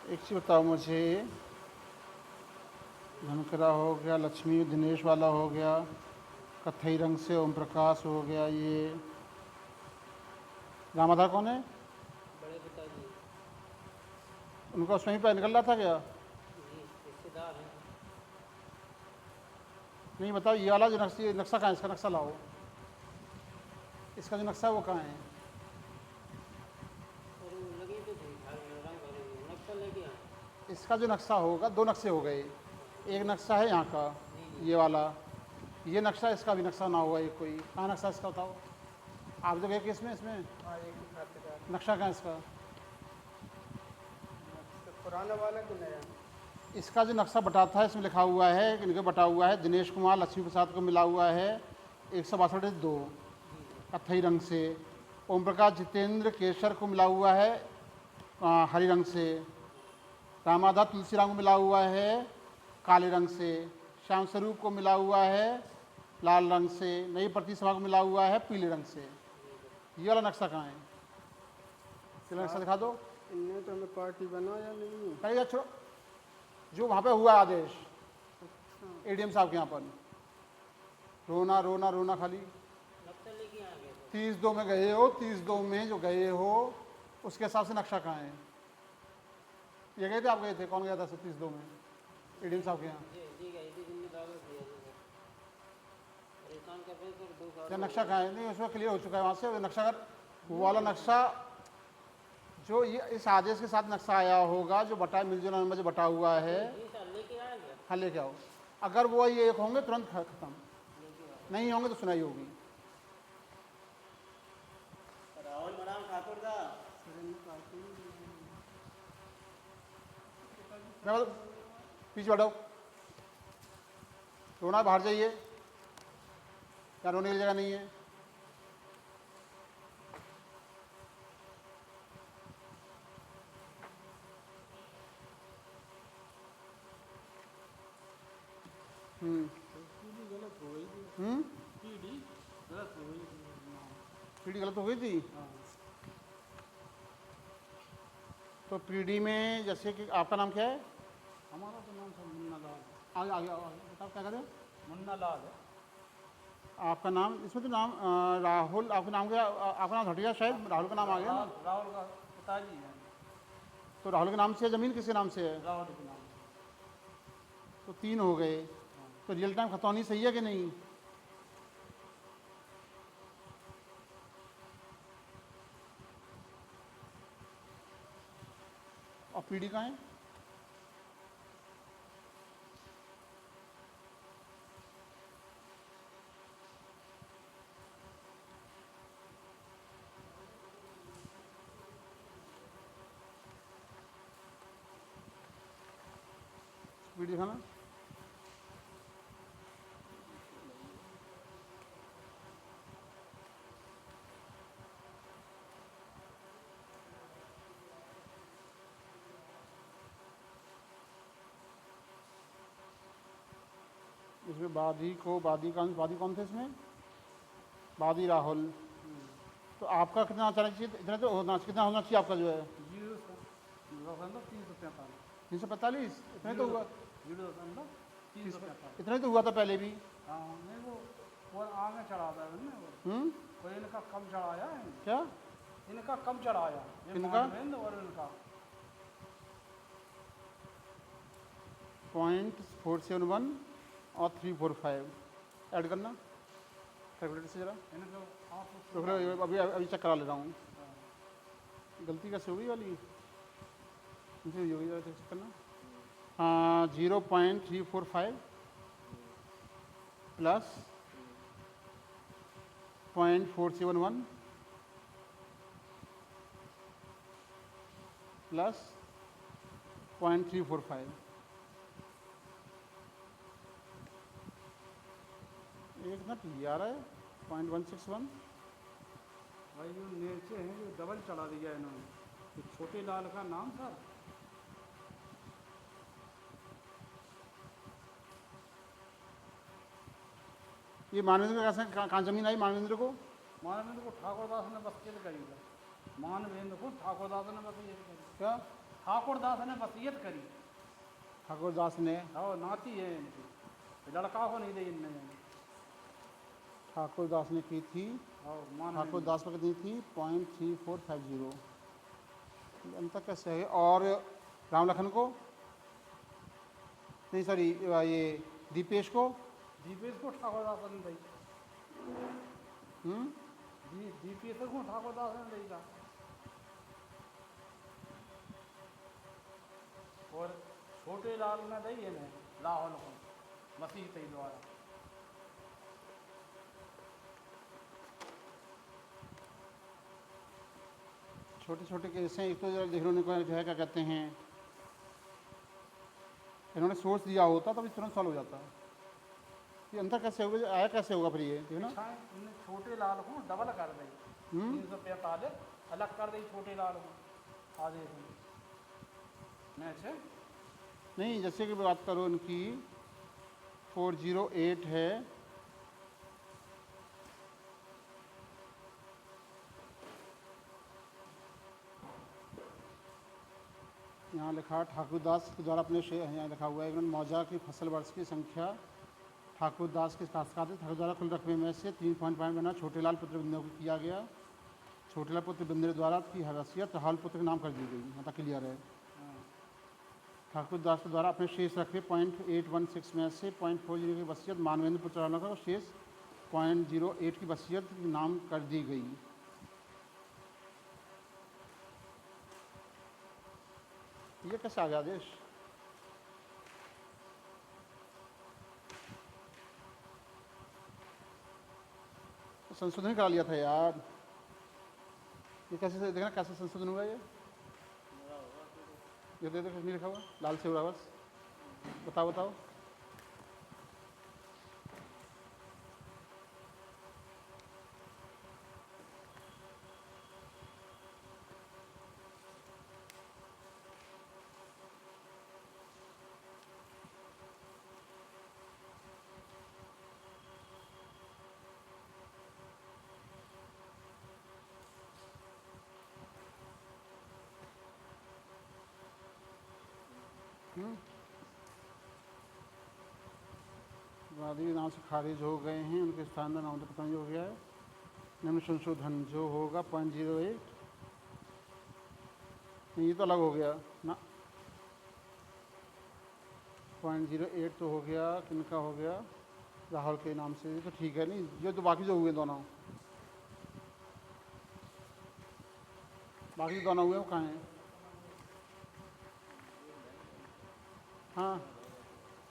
एक चीज़ बताओ मुझे, धनकरा हो गया, लक्ष्मी दिनेश वाला हो गया, कत्थई रंग से ओम प्रकाश हो गया, ये रामाधार कौन है? बड़े पिताजी उनका उसमें ही पैर निकल रहा था क्या? जी रिश्तेदार हैं। नहीं बताओ, ये वाला जो नक्शा कहाँ है? इसका नक्शा लाओ। इसका जो नक्शा है वो कहाँ है? और वो लगे तो थे रंग भरे नक्शा लेके आए। इसका जो नक्शा होगा, दो नक्शे हो गए। एक नक्शा है यहाँ का, ये वाला, ये नक्शा, इसका भी नक्शा ना हुआ एक कोई। कहाँ नक्शा इसका बताओ? आप जो गए कि इसमें नक्शा कहाँ है इसका? पुराना वाला कि नया? इसका जो नक्शा बटा था, इसमें लिखा हुआ है, इनके बटा हुआ है, दिनेश कुमार लक्ष्मी प्रसाद को मिला हुआ है 162 कत्थई रंग से। ओम प्रकाश जितेंद्र केसर को मिला हुआ है हरी रंग से। रामाधार तुलसीराम को मिला हुआ है काले रंग से। श्याम स्वरूप को मिला हुआ है लाल रंग से। नई प्रति सभा को मिला हुआ है पीले रंग से। ये वाला नक्शा कहाँ है? ये नक्शा दिखा दो। इनने तो हमें पार्टी बनाया नहीं। कहीं अच्छा, जो वहाँ पे हुआ आदेश एडीएम साहब के यहाँ पर, रोना रोना रोना खाली। नक्शा लेके आ गए 30-2 में गए हो, 30-2 में जो गए हो उसके हिसाब से नक्शा कहाँ है? ये गए थे, आप गए थे? कौन गया था 30-2 में एडीएम साहब के यहाँ? जी गए थे जिम्मेदार दिया जी परेशान कर रहे थे 2 साल। क्या नक्शा कहाँ है? नहीं, उसमें क्लियर हो चुका है वहाँ से। वो नक्शा अगर वो वाला नक्शा जो ये इस आदेश के साथ नक्शा आया होगा, जो बटा मिलजुल में जो बटा हुआ है, जी सर लेके आए क्या? हाँ लेके आओ। अगर वो ये एक होंगे तुरंत खत्म, नहीं होंगे तो सुनाई होगी। राहुल मराम ठाकुर दा मैं पीछे बढ़ाओ। रोना बाहर जाइए, क्या रोने की जगह नहीं है। पीडी गलत हो गई थी। तो पीडी में जैसे कि आपका नाम क्या है? हमारा तो नाम सब मुन्ना लाल। आगे आगे आगे बताओ, क्या कर रहे हो? मुन्ना लाल है। आपका नाम, इसमें तो नाम राहुल, आपका नाम क्या? आपका नाम हट गया शायद, राहुल का नाम आ गया ना। राहुल का पिताजी है। तो राहुल के नाम से है, ज़मीन किसके नाम से है? राहुल के नाम। तो 3 हो गए। तो रियल टाइम खतौनी सही है कि नहीं? और पीडी कहाँ है? पीडी दिखाना। इसमें बादी कौन थे इसमें? बादी राहुल। तो आपका कितना आना चाहिए? इतना तो होना, कितना होना चाहिए आपका जो है? 345। इतने तो हुआ, 345। इतने तो हुआ था पहले भी। हाँ नहीं वो आगे चढ़ाता है ना। कोई इनका कम चढ़ाया है। क्या इनका कम चढ़ाया। ये इनका? माधवेंद्र और इनका 0.471 और 345 ऐड करना कैलकुलेटर से जरा। इनको आप रुक रहे हो, अभी अभी चेक करा ले रहा हूँ। गलती कैसे हुई वाली? मुझे हुई होगी, जरा चेक करना। 0.345 प्लस 0.471 प्लस 0.345। एक ना पी आ रहा है 0.161। भाई जो नीचे हैं जो डबल चढ़ा दिया इन्होंने, तो छोटे लाल का नाम था। ये मानवेंद्र का कैसे कहाँ ज़मीन आई मानवेंद्र को? मानवेंद्र को ठाकुरदास ने वसीयत करी था। मानवेंद्र को ठाकुरदास ने वसीयत करी। क्या ठाकुरदास ने वसीयत करी। ठाकुरदास ने? हाँ, नाती है इनकी, लड़का को नहीं दे इनने। ठाकुरदास ने की थी। हाँ, मानवेंद्र। ठाकुरदास पर कितनी थी? 0.3450। अंतर कैसे है? और राम लखन को नहीं, सॉरी, ये दीपेश को? दीपेश को ठाकुरदास ने दी। दीपेश को ठाकुरदास ने दी था। और छोटे लाल ने दी इन्हें लाहौल को मसीह तई द्वारा। छोटे छोटे केस हैं। एक तो जरा देख लो इनको जो है क्या कहते हैं, इन्होंने सोर्स दिया होता तब तुरंत सॉल्व हो जाता। ये अंतर कैसे होगा, आया कैसे होगा फिर ये देखो ना? इन्हें छोटे लाल को डबल कर दी, 345 अलग कर दी छोटे लाल को आदेश में। अच्छा नहीं, जैसे कि बात करो इनकी 408 है, यहाँ लिखा ठाकुरदास के द्वारा अपने यहाँ लिखा हुआ है इन्होंने मौजा की फसल वर्ष की संख्या ठाकुरदास के काश्तकार ठाकुर द्वारा कुल रकबे में से 3.5 बना छोटेलाल पुत्र बिंदु को किया गया। छोटेलाल पुत्र बिंदु द्वारा की हैसियत हाल पुत्र के नाम कर दी गई। मतलब क्लियर है। ठाकुरदास के द्वारा अपने शेष रकबे 0.816 में से 0.40 की वसीयत मानवेंद्र पुत्र राणा को शेष 0.08 की वसीयत नाम कर दी गई। ये कैसे आ गया आदेश? संशोधन करा लिया था यार। ये कैसे देखना कैसे संशोधन हुआ ये दे दो, कुछ नहीं लिखा हुआ लाल से हुआ बस। बताओ बताओ। वादी नाम से खारिज हो गए हैं, उनके स्थान में नाम पता नहीं हो गया है। निम्न संशोधन जो होगा 0.08 नहीं, ये तो अलग हो गया ना। 0.08 तो हो गया, किनका हो गया? राहुल के नाम से। ये तो ठीक है। नहीं, ये तो बाकी जो हुए दोनों, बाकी दोनों हुए वो कहाँ हैं? हाँ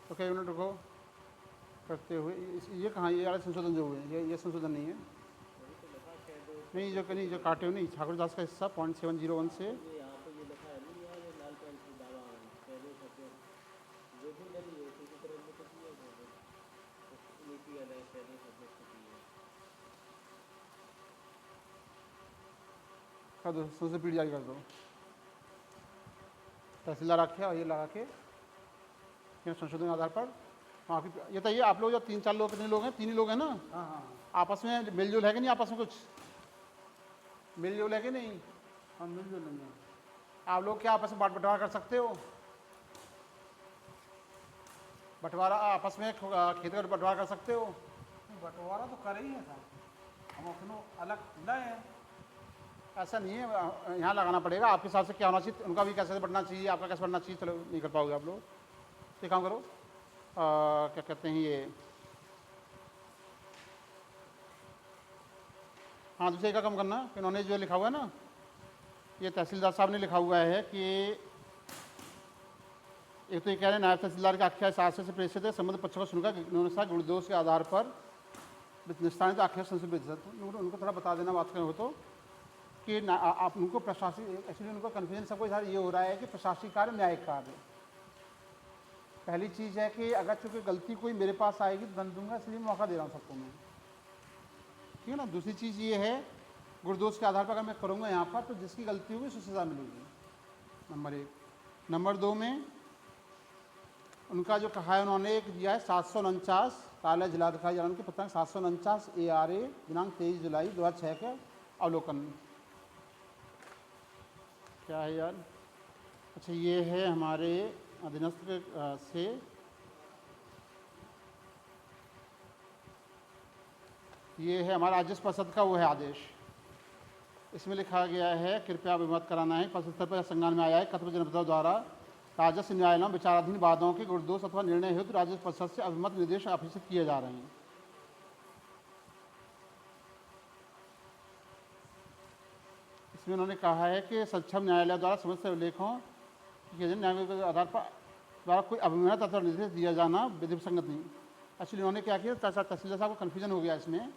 तो कई मिनट रुको करते हुए ये कहाँ, ये वाले संशोधन जो हुए हैं ये संशोधन नहीं है। नहीं जो नहीं जो काटे हुए नहीं, ठाकुरदास का हिस्सा 0.701 से कर दो, संशोधन पीढ़ी जारी कर दो। तहसीलदार रखे और ये लगा के संशोधन के आधार पर आपकी ये तो ये आप लोग जो 3-4 लोग कितने लोग हैं? 3 ही लोग हैं ना? हाँ हाँ आपस में मिलजुल है कि नहीं? आपस में कुछ मिलजुल है कि नहीं? हम मिलजुल नहीं हैं। आप लोग क्या आपस में बंटवारा कर सकते हो? बंटवारा आपस में खेत का बंटवारा कर सकते हो? बंटवारा तो कर ही है साहब, हम अपनों अलग लाए हैं। ऐसा नहीं है, यहाँ लगाना पड़ेगा। आपके हिसाब से क्या होना चाहिए, उनका भी कैसे बढ़ना चाहिए, आपका कैसे बढ़ना चाहिए? चलो नहीं कर पाओगे आप लोग, तो काम करो। क्या कहते हैं ये, हाँ दूसरे का काम करना। इन्होंने जो लिखा हुआ है ना, ये तहसीलदार साहब ने लिखा हुआ है कि एक तो ये कह रहे हैं नायब तहसीलदार की आख्या शासन से प्रेषित है संबंध पक्षों को सुनकर अनुसार गुणदोष के आधार पर निस्तारित आख्या संसद प्रेषित। उनको थोड़ा बता देना बात करें हो तो कि आप उनको प्रशासनिक, एक्चुअली उनको कन्फ्यूजन सबको इधर ये हो रहा है कि प्रशासनिक कार्य न्यायिक कार्य। पहली चीज़ है कि अगर चूँकि गलती कोई मेरे पास आएगी तो दंड दूंगा, इसलिए मौका दे रहा हूँ सबको मैं, ठीक है ना। दूसरी चीज़ ये है गुणदोष के आधार पर अगर मैं करूँगा यहाँ पर तो जिसकी गलती होगी उसको सज़ा मिलेगी, नंबर 1। नंबर 2 में उनका जो कहा है उन्होंने एक दिया है 749 कार्यालय जिलाधिकारी जालन के पत्र 749 ARA दिनांक 23 जुलाई 2006 के अवलोकन। क्या है यार, अच्छा ये है हमारे अधीनस्थ से ये है हमारा राजस्व परिषद का वो है आदेश। इसमें लिखा गया है कृपया अभिमत कराना है परिषद स्तर पर संज्ञान में आया है कर्तव्य जनपदों द्वारा राजस्व न्यायालय में विचाराधीन वादों के गुणदोष अथवा निर्णय हेतु राजस्व परिषद से अभिमत निर्देश अपेक्षित किए जा रहे हैं। इसमें उन्होंने कहा है कि सक्षम न्यायालय द्वारा समस्त अभिलेखों के न्याय के आधार पर द्वारा कोई अभिमत अथवा निर्देश दिया जाना विधि संगत नहीं। एक्चुअली उन्होंने क्या किया, तहसीलदार साहब को कन्फ्यूजन हो गया, इसमें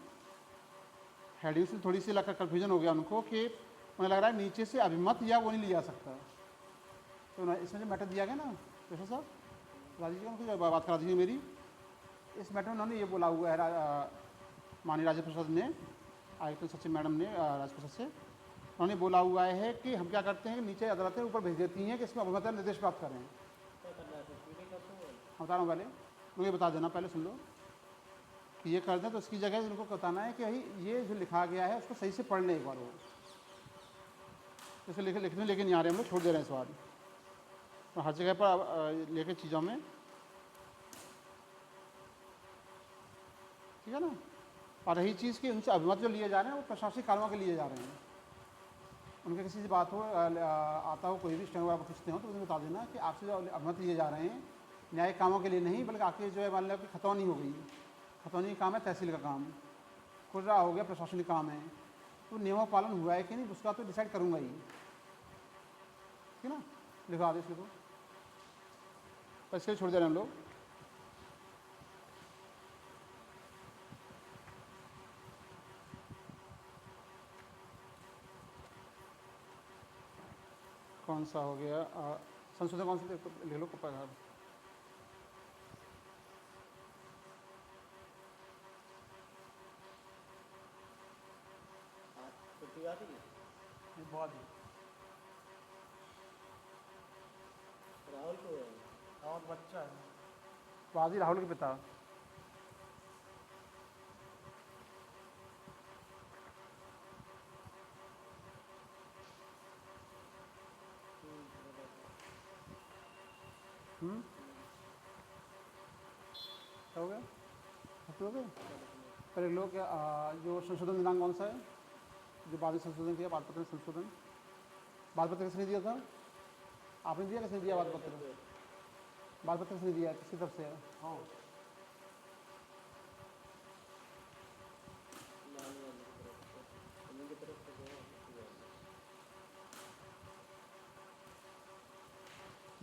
हेडिंग से थोड़ी सी लगकर कन्फ्यूजन हो गया उनको कि उन्हें लग रहा है नीचे से अभिमत या वो नहीं लिया जा सकता। तो इसमें जो मैटर दिया गया ना प्रोफेसर साहब राजीव जी, उनको बात करा दीजिए मेरी। इस मैटर में उन्होंने ये बोला हुआ है माननीय राजस्व परिषद ने, आयुक्त सचिव मैडम ने राजस्व परिषद से उन्होंने बोला हुआ है कि हम क्या करते हैं कि नीचे अदालतें ऊपर भेज देती हैं कि इसमें अभिमत निर्देश प्राप्त करें। हम बता रहा हूँ पहले, मुझे बता देना, पहले सुन लो कि ये कर दें तो उसकी जगह उनको बताना है कि भाई ये जो लिखा गया है उसको सही से पढ़ लें एक बार, वो इसको लिखने लेके नहीं आ रहे हम लोग, छोड़ दे रहे हैं सवाल तो हर जगह पर लेके चीज़ों में, ठीक है ना। और रही चीज़ कि उनसे अभिमत जो लिए जा रहे हैं वो प्रशासनिक कामों के लिए जा रहे हैं। उनके किसी से बात हो आता हो, कोई भी स्टेनो वगैरह पूछते हो तो उन्हें बता देना कि आपसे जो अभिमत लिए जा रहे हैं न्यायिक कामों के लिए नहीं, बल्कि आपके जो है मान लो कि खतौनी हो गई, खतौनी का काम है तहसील का काम, खुर्रा हो गया प्रशासनिक काम है, तो नियमों पालन हुआ है कि नहीं उसका तो डिसाइड करूँगा ही, ठीक है ना। लिखो आदेश लिखो, तो इसके लिए छोड़ दे रहे हैं हम लोग। कौन सा हो गया संशोधन, कौन सा ले लो पगार, बहुत राहुल को और बच्चा है वाजी राहुल के पिता। क्या हो गया, हो गया। पहले लोग क्या जो संशोधन दिनांक कौन सा है जो बाद में संशोधन किया, बालपत्र में संशोधन, बालपत्र किसने दिया था, आपने दिया, किसने दिया बालपत्र, बालपत्र किसने दिया है, किसकी तरफ से है। हाँ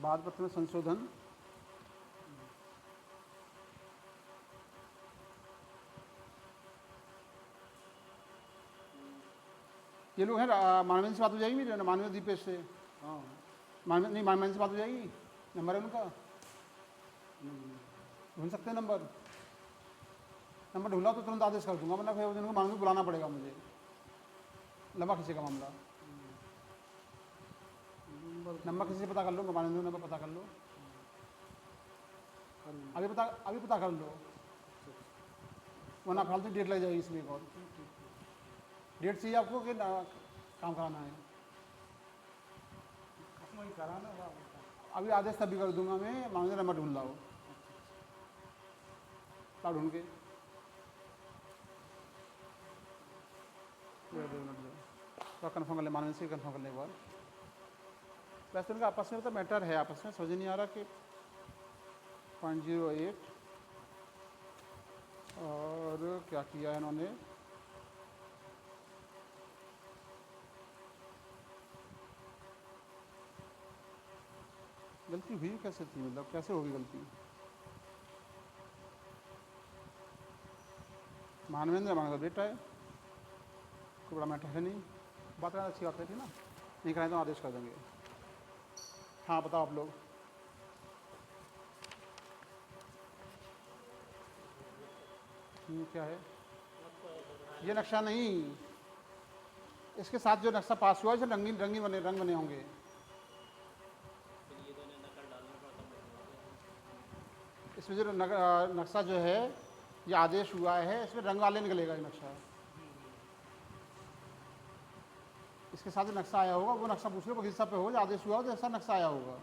बालपत्र में संशोधन ये लोग हैं मानवेंद्र से बात हो जाएगी मेरी, मानवेंद्र दीपेश से, हाँ मानवेंद्र से बात हो जाएगी, नंबर है उनका, ढूंढ सकते हैं नंबर, नंबर ढूंढा तो तुरंत आदेश कर दूंगा, वरना फिर उनको मानवेंद्र बुलाना पड़ेगा मुझे, लंबा खींचेगा मामला। नंबर किसी से पता कर लो, मानवेंद्र नंबर पता कर लो, अभी पता कर लो, वरना फालतू डेट लग जाएगी इसमें एक और। डेट चाहिए आपको कि काम कराना है, कराना, अभी आदेश तभी कर दूंगा मैं, मांगे नंबर ढूंढ लाओ, क्या ढूंढ के तो कन्फर्म कर ले, मानवेंद्र से कन्फर्म कर ले एक बार। वैसे उनका आपस में तो मैटर है, आपस में समझ नहीं आ रहा कि 0.08 और क्या किया है इन्होंने, गलती हुई कैसे थी, मतलब कैसे होगी गलती? मानवेंद्र हमारा बेटा है, कोई बड़ा मैटर है नहीं। बात करना अच्छी बात है, थी ना? नहीं कराएं तो आदेश कर देंगे। हाँ बताओ आप लोग। क्या है ये नक्शा? नहीं, इसके साथ जो नक्शा पास हुआ है इसमें रंगीन रंगीन बने रंग बने होंगे। इसमें जो नक्शा जो है ये आदेश हुआ है, इसमें रंग वाले निकलेगा ये नक्शा। इसके साथ जो नक्शा आया होगा वो नक्शा पूछ लो वकील साहब पे, हो जो आदेश हुआ हो तो ऐसा नक्शा आया होगा।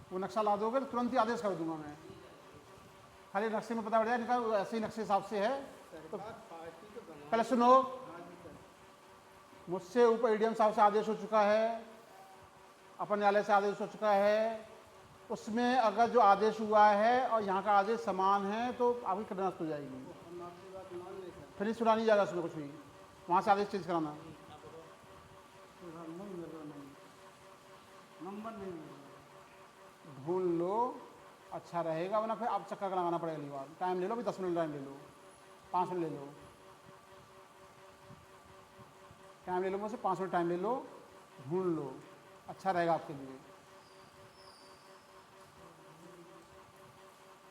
वो नक्शा ला दोगे तो तुरंत ही आदेश कर दूंगा मैं। खाली नक्शे में पता पड़ जाए इनका ऐसे ही नक्शे हिसाब से है तो। पहले सुनो, मुझसे ऊपर एडीएम साहब से आदेश हो चुका है, अपन न्यायालय से आदेश हो चुका है। उसमें अगर जो आदेश हुआ है और यहाँ का आदेश समान है तो आपकी कदम हो जाएगी, फिर सुना नहीं जाएगा उसमें कुछ भी। वहाँ से आदेश चेंज कराना। नंबर नहीं ढूंढ लो, अच्छा रहेगा, वरना फिर आप चक्कर लगाना पड़ेगा अगली बार। टाइम ले लो, भी 10 मिनट टाइम ले लो, 5 मिनट ले लो, टाइम ले लो, मुझसे 5 मिनट टाइम ले लो, ढूंढ लो, अच्छा रहेगा आपके लिए।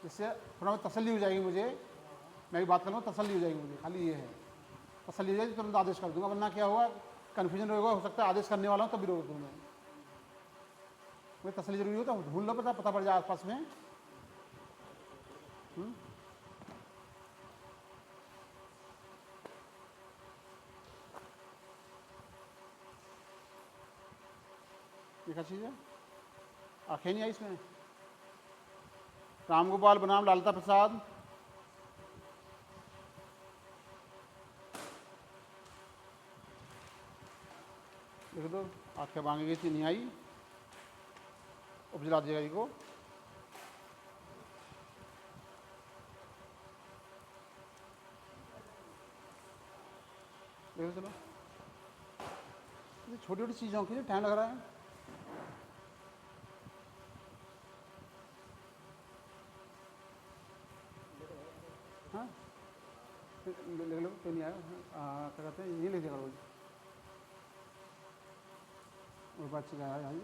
जिससे थोड़ा तसल्ली हो जाएगी मुझे, मैं भी बात करूँगा, तसल्ली हो जाएगी मुझे। खाली ये है, तसल्ली हो जाएगी तो तुरंत आदेश कर दूंगा, वरना क्या होगा कन्फ्यूजन होगा, हो सकता है आदेश करने वाला हूँ तब भी रोक दूँ मैं। मुझे तसल्ली जरूरी हो तो ढूंढ लो, पता पड़ जाए आसपास में। ये क्या चीज़ है? आंखें नहीं आई इसमें। रामगोपाल बनाम लालता प्रसाद, लिख दो। आंखें मांगी गई थी, नहीं आई, उपजिला अधिकारी को। देखो चलो, छोटी छोटी चीज़ों के लिए टाइम लग रहा है। हाँ लिख लो, कोई नहीं आया। क्या कहते हैं, यही लिख देगा रोज। और बात से आया है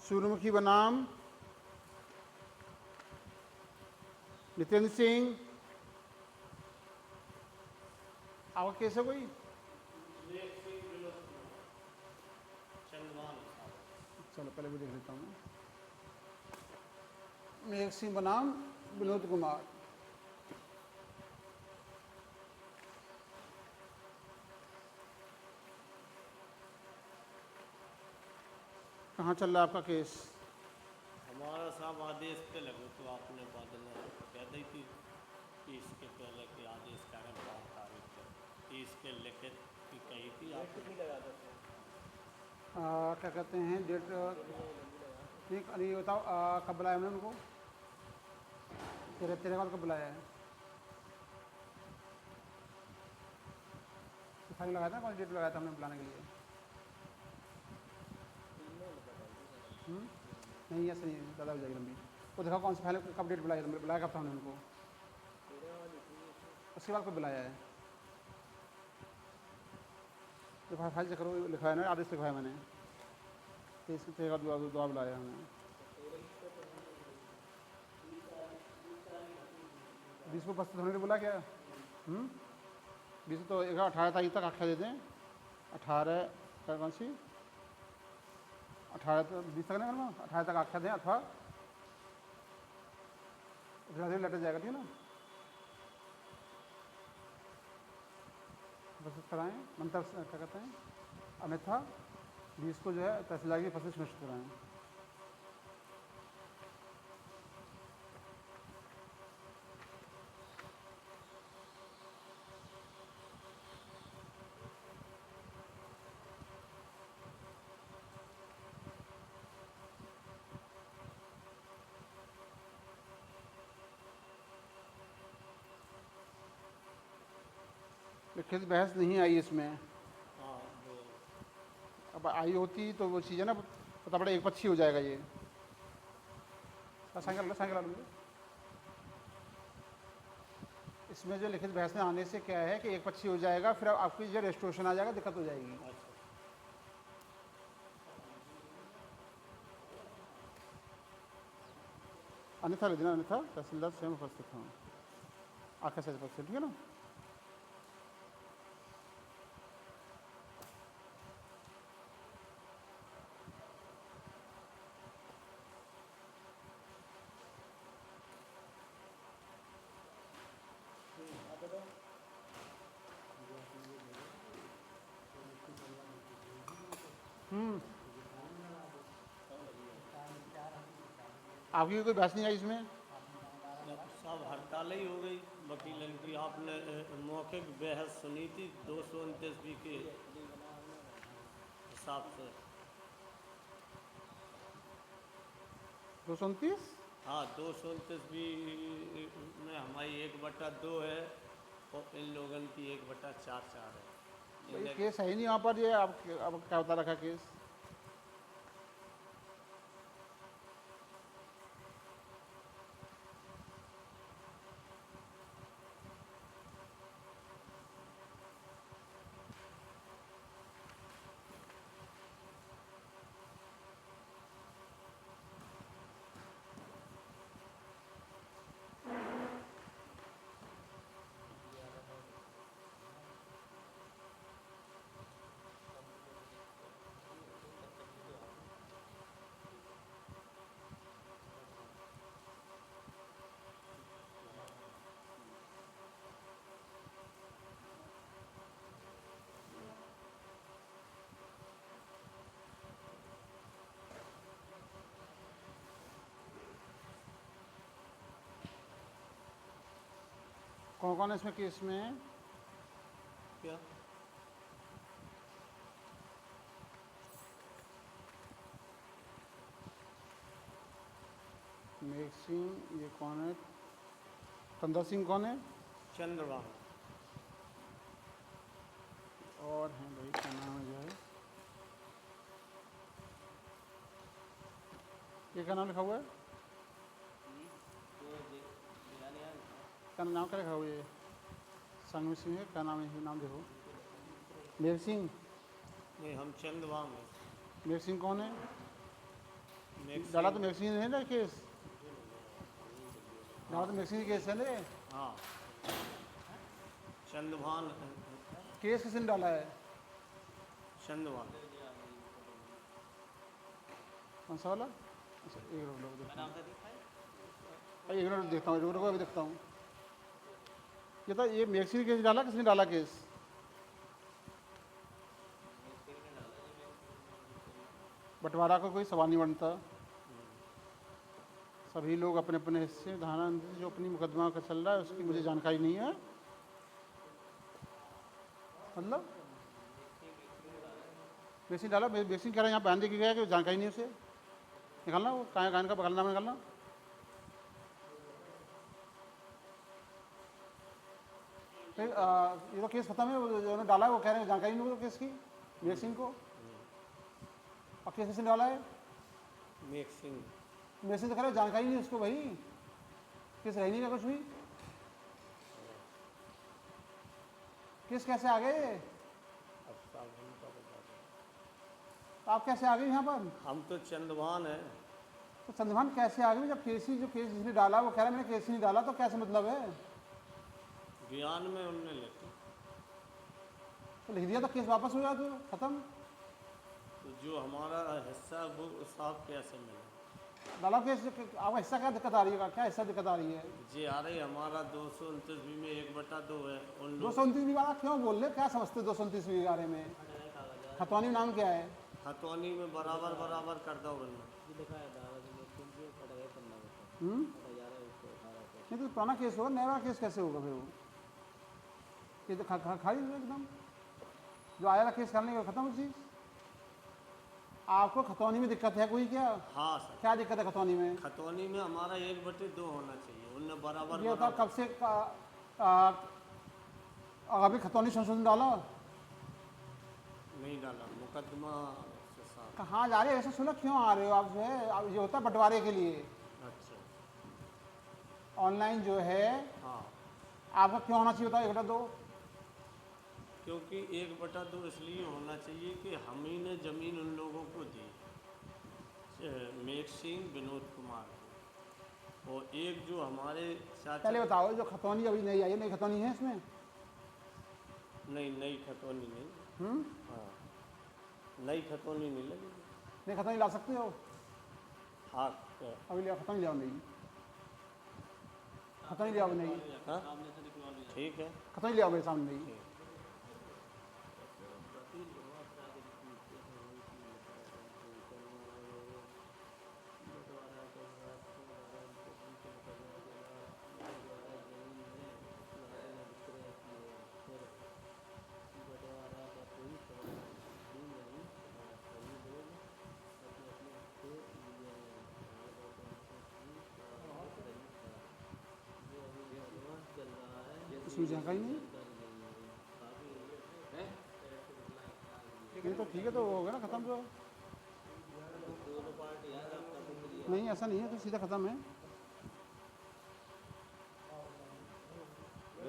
सूर्यमुखी बनाम नितिन सिंह। आपका केस है कोई? चलो पहले भी देख लेता हूँ। मेघ सिंह बनाम विनोद कुमार। कहाँ चल रहा है आपका केस? हमारा साहब आदेश पे लगो तो आपने बादल कह दी थी कि इसके पहले के आदेश का 5 तारीख को इसके लिखित की कही थी आप क्या कहते हैं डेट? ठीक, अरे ये बताओ कब बुलाया हमने उनको? तेरे बाद कब बुलाया है? फाइल लगाया था, कौन डेट लगाया था हमने बुलाने के लिए? नहीं ऐसे नहीं, ज़्यादा हो जाएगी लंबी। वो देखा कौन सी फाइल कब डेट बुलाया, बुलाया कब था हमने उनको? उसके बाद कब बुलाया है? तो फाइल चेक करो, लिखा है ना, आदेश लिखवाया मैंने। 23 का दुआ बुलाया हमने। 20 को उपस्थित होने के बोला क्या? 20 तो 18 तारीख तक आख्या दे दें। 18 कौन सी 18 तो 20 तक नहीं, 18 तक आख्या दें, अथवा लेटर जाएगा, ठीक है ना? उपस्थित कराएँ, मंत्र क्या कहते हैं, अन्यथा 20 को जो है तहसीलदार की उपस्थित सुनिश्चित कराएँ। लिखित बहस नहीं आई इसमें। हाँ वो अब आई होती तो वो चीज़ है ना, पता पड़ा एक पक्षी हो जाएगा ये। साइकिल साइकिल मुझे इसमें जो लिखित बहस में आने से क्या है कि एक पक्षी हो जाएगा, फिर आपकी जो रेस्टोरेशन आ जाएगा, दिक्कत हो जाएगी। अच्छा अन्यथा ले देना, अन्यथा तहसीलदार स्वयं उपस्थित हों आखिर से पक्ष, ठीक है ना। आपकी कोई बहस नहीं आई इसमें? सब हड़ताल ही हो गई वकील की। आपने मौखिक बहस सुनी थी 229 के हिसाब से। 229? हाँ 229 में हमारी 1/2 है और इन लोगों की 1/4 है। ये केस है ही नहीं वहाँ पर, ये आप क्या बता रखा केस? कौन कौन है इसमें केस में? क्या मेघ सिंह, ये कौन है? कंदर सिंह कौन है? चंद्रभान और हैं भाई, क्या नाम है जो है, ये क्या नाम लिखा हुआ है? क्या नाम क्या लिखा हुआ है? ये संग में सिंह है, क्या नाम है? नाम देखो। मेघ सिंह। नहीं, हम चंद्रभान हैं। मेघ सिंह कौन है? नेक्स्ट डाला तो मेघ सिंह है ना केस, डाला तो मेघ सिंह केस है ना। हाँ चंद्रभान केस किसने डाला है? चंद्रभान कौन सा वाला? अच्छा एक मिनट देखता हूँ, एक मिनट देखता हूँ, रुको अभी देखता हूँ। ये तो ये मेघ सिंह केस डाला, किसने डाला केस? बंटवारा को कोई सवाल नहीं बनता, सभी लोग अपने अपने हिस्से धारा जो अपनी मुकदमा का चल रहा है उसकी मुझे जानकारी नहीं है। मतलब वैसे डाला, वैसे कह रहा है यहाँ बयान दे के गया कि जानकारी नहीं उसे, निकालना वो कान का बगलना में निकालना। फिर ये तो केस खत्म है, वो जो डाला है वो कह रहे हैं जानकारी नहीं हो केस की, मेघ सिंह को। और केस किसने डाला है? मेघ सिंह। मेघ सिंह तो कह रहे जानकारी नहीं उसको भाई, केस रह नहीं का कुछ भी। केस कैसे आ गए? अब साहब हमको बता दो। तो आप कैसे आ गए यहाँ पर? हम तो चंद्रभान हैं। तो चंद्रभान कैसे आ गए जब केसी जो केस जिसने डाला वो कह रहा है मैंने केस नहीं डाला, तो कैसे मतलब है? ज्ञान में उनने लिखा तो लिख दिया तो केस वापस हो जाए तो खत्म। तो जो हमारा हिस्सा वो साहब कैसे मिला? डाला केस, आपका हिस्सा क्या दिक्कत आ रही है? क्या हिस्सा दिक्कत आ रही है? जी आ रही हमारा 229 में 1/2 है उन लोग। 229 वाला क्यों बोल रहे, क्या समझते 229 के बारे में? खतौनी नाम क्या है? खतौनी में बराबर बराबर कर दो बनना। नहीं तो पुराना केस होगा, नया केस कैसे होगा फिर वो? ये तो खाली एकदम जो आया था केस करने का खत्म चीज। आपको खतौनी में दिक्कत है कोई क्या? हाँ सर। क्या दिक्कत है खतौनी में? खतौनी में हमारा 1/2 होना चाहिए, उनने बराबर ये होता बराबर। कब से और अभी खतौनी संशोधन डाला, नहीं डाला, मुकदमा से साथ। कहाँ जा रहे हो? ऐसे सुनो, क्यों आ रहे हो आप? जो है अब ये होता है बंटवारे के लिए। अच्छा। ऑनलाइन जो है हाँ, आपका क्यों होना चाहिए बताओ, 1/2। क्योंकि 1/2 इसलिए होना चाहिए कि हम ही ने ज़मीन उन लोगों को दी, मेघ सिंह, विनोद कुमार को, और एक जो हमारे पहले चाचा। बताओ, जो खतौनी अभी नई आई है, नई खतौनी है इसमें? नहीं, नई खतौनी नहीं। हम्म, हाँ, नई खतौनी नहीं लगी। नई खतौनी ला सकते हो? हाँ। अभी ले खतौनी ले आओ नई, खतौनी ले आओ नई, हाँ, ठीक है। खतौनी ले आओ मेरे सामने नई। ठीक। इसमें जगह ही नहीं। ये तो ठीक है, तो हो गया ना खत्म तो। नहीं ऐसा नहीं है, तो सीधा खत्म है।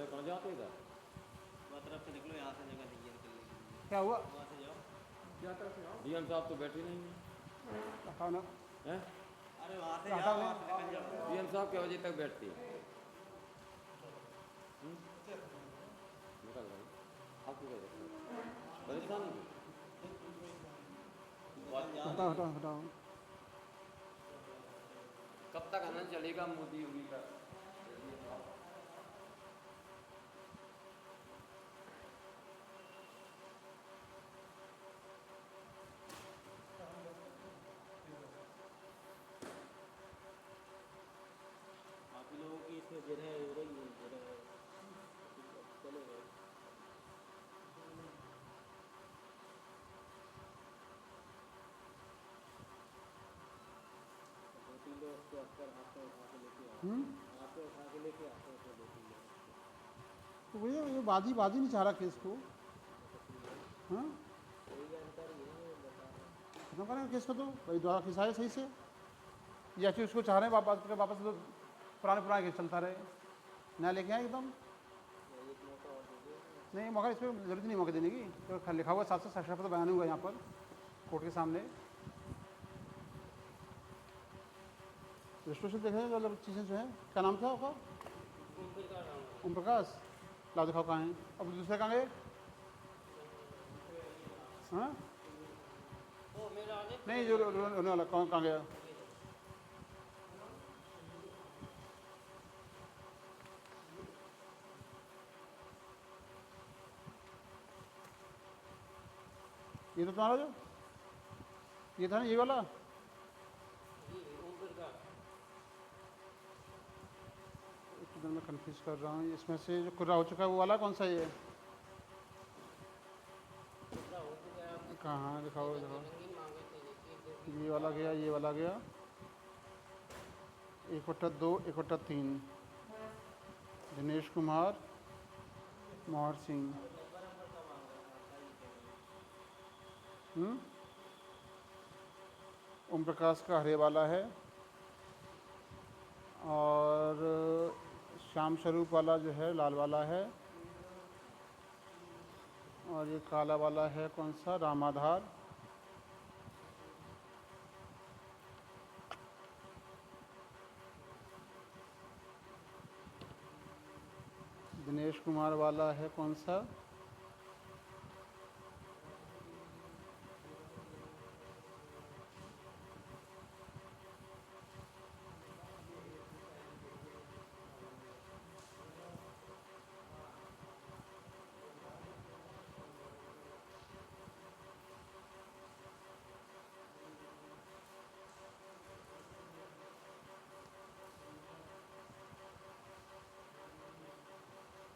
कहाँ जाते इधर? तरफ से निकलो, यहाँ से जगह नहीं है निकलने की। क्या हुआ? वहाँ से जाओ। डीएम साहब तो बैठे नहीं हैं। हटाओ ना, हैं? अरे वहाँ से हटाओ जाओ, ना। वहाँ से निकल जाओ। डीएम साहब क्या बजे तक बैठती है? निकल गई। आपको क्या देखना है? परेशान हो गई? हटाओ हटाओ हटाओ। कब तक आनंद चलेगा मोदी योगी का? आप लोगों की इसमें जगह हो रही है, जगह चलेगा। दो तीन लोग उसको अक्सर हाथ में उठा के लेके आते हैं, हाथ में उठा के लेके आते हैं, तो 2-3 लोग। तो भैया ये बाजी बाजी नहीं चाह रहा केस को। हाँ, कोई जानकारी है बता रहे खत्म करेंगे केस को, तो भाई द्वारा खिंचाए सही से, या फिर उसको चाह रहे हैं वापस वापस तो पुराने पुराने केस चलता रहे, नया लेके आए एकदम। एक मौका और दे दो। नहीं मगर इसमें जरूरत नहीं मौके देने की, तो लिखा हुआ 700 साक्षात्कार बयान हुआ यहाँ पर कोर्ट के सामने। रजिस्ट्रेशन देखे मतलब चीज़ें जो है, क्या नाम था आपका? ओम प्रकाश। लाओ दिखाओ कहाँ है, अब दूसरे कहाँ गए? हाँ नहीं, जो रोने वाला कहाँ गया? ये तो तुम्हारा जो ये था ना, ये वाला। इधर मैं कंफ्यूज कर रहा हूँ, इसमें से जो कुर्रा हो चुका है वो वाला कौन सा ये है? कहाँ दिखाओ दिखाओ, ये वाला गया, ये वाला गया, 1/2 1/3 दिनेश कुमार, मोहर सिंह। ओम प्रकाश का हरे वाला है, और श्याम स्वरूप वाला जो है लाल वाला है, और ये काला वाला है कौन सा, रामाधार। दिनेश कुमार वाला है कौन सा,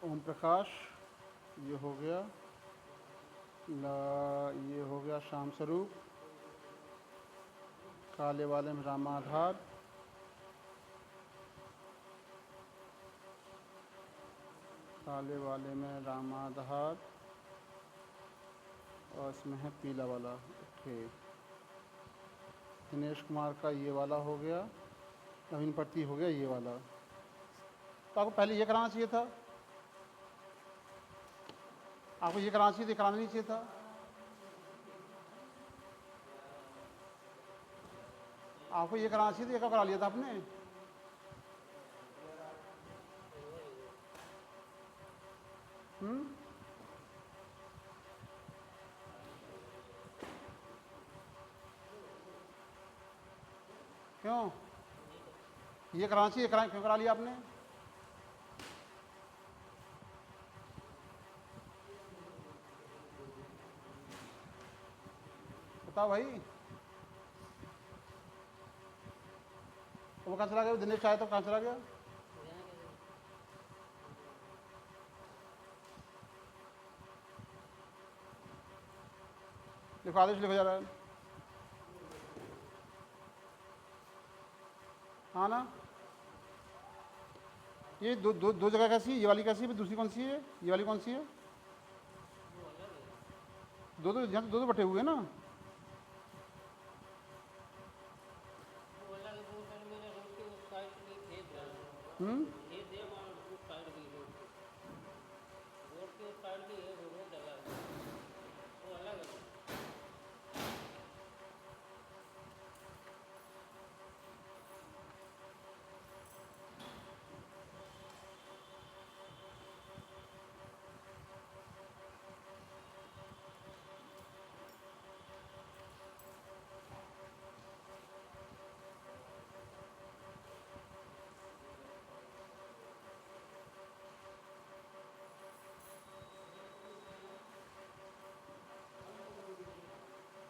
ओम प्रकाश, ये हो गया ये हो गया श्याम स्वरूप, काले वाले में रामाधार, काले वाले में रामाधार और इसमें है पीला वाला। ओके, दिनेश कुमार का ये वाला हो गया, नवीन पट्टी हो गया ये वाला। तो आपको पहले ये कराना चाहिए था, आपको ये कराना चाहिए था, कराना नहीं चाहिए था। आपको ये कराना चाहिए था, ये कब करा लिया था आपने? क्यों ये कराना चाहिए, क्यों करा लिया आपने? बताओ भाई। वो कहाँ चला गया? दिनेश आया तो कहाँ चला गया? लिखो, आदेश लिखो जा रहा है। हाँ ना, ये दो जगह कैसी है? ये वाली कैसी है, दूसरी कौन सी है? ये वाली कौन सी है? दो यहाँ दो बटे हुए ना।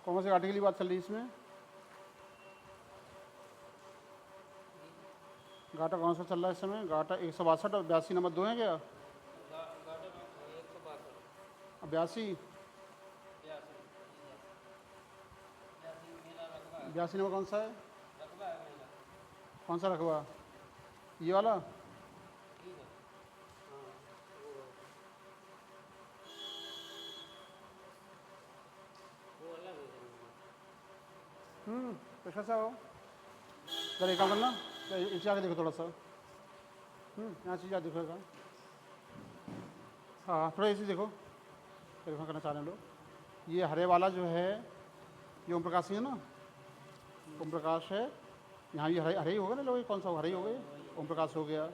कौन से घाटे के लिए बात चल रही है इसमें? घाटा कौन सा चल रहा है इस समय? घाटा 162 और 82 नंबर 2 है क्या? 82 82 नंबर कौन सा है? कौन सा रकबा? ये वाला? तो कैसा हो? जरा एक काम करना, इसे आके देखो थोड़ा सा। यहाँ चीज़ देखो एक। हाँ, थोड़ा इसे देखो, टेलीफोन करना चाह रहे हैं लोग। ये हरे वाला जो है ये ओम प्रकाश ही है ना? ओम प्रकाश है यहाँ, ये हरे ही होगा ना लोग? कौन सा हरे ही हो गए? ओम प्रकाश हो गया।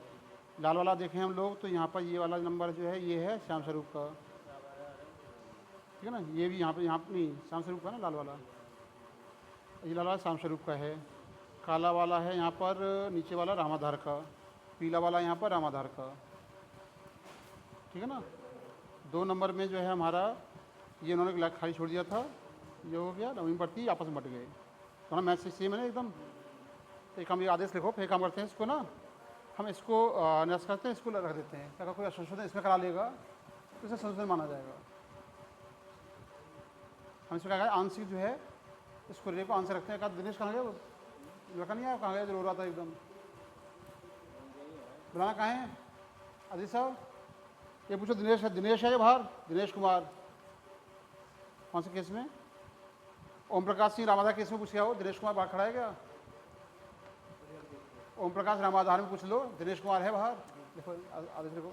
लाल वाला देखें हम लोग तो यहाँ पर ये वाला नंबर जो है ये है श्याम स्वरूप का, ठीक है ना? ये भी यहाँ पर नहीं, श्याम स्वरूप का ना लाल वाला, ये लाल वाला श्याम स्वरूप का है। काला वाला है यहाँ पर नीचे वाला रामाधार का, पीला वाला यहाँ पर रामाधार का, ठीक है ना? 2 नंबर में जो है हमारा ये इन्होंने खाली छोड़ दिया था, ये हो गया, नवीन पट्टी आपस में बट गए। तो ना मैथ से सेम है ना एकदम। तो एक हम ये आदेश लिखो, फिर काम करते हैं इसको ना, हम इसको निरस्त करते हैं, इसको रख देते हैं। अगर कोई संशोधन इसमें करा लेगा तो इसे संशोधन माना जाएगा। हम इसमें क्या आंशिक जो है इसको रे को आंसर रखते हैं। कहा दिनेश कहाँ गया? लड़का नहीं आया, कहाँ गया? जो रो रहा था एकदम, बुलाना कहाँ है? अजीत साहब ये पूछो, दिनेश है? दिनेश है ये बाहर? दिनेश कुमार कौन से केस में? ओम प्रकाश सिंह रामाधार केस में पूछ के आओ। दिनेश कुमार बाहर खड़ा है क्या? ओम प्रकाश रामाधार में पूछ लो, दिनेश कुमार है बाहर? देखो आदेश देखो,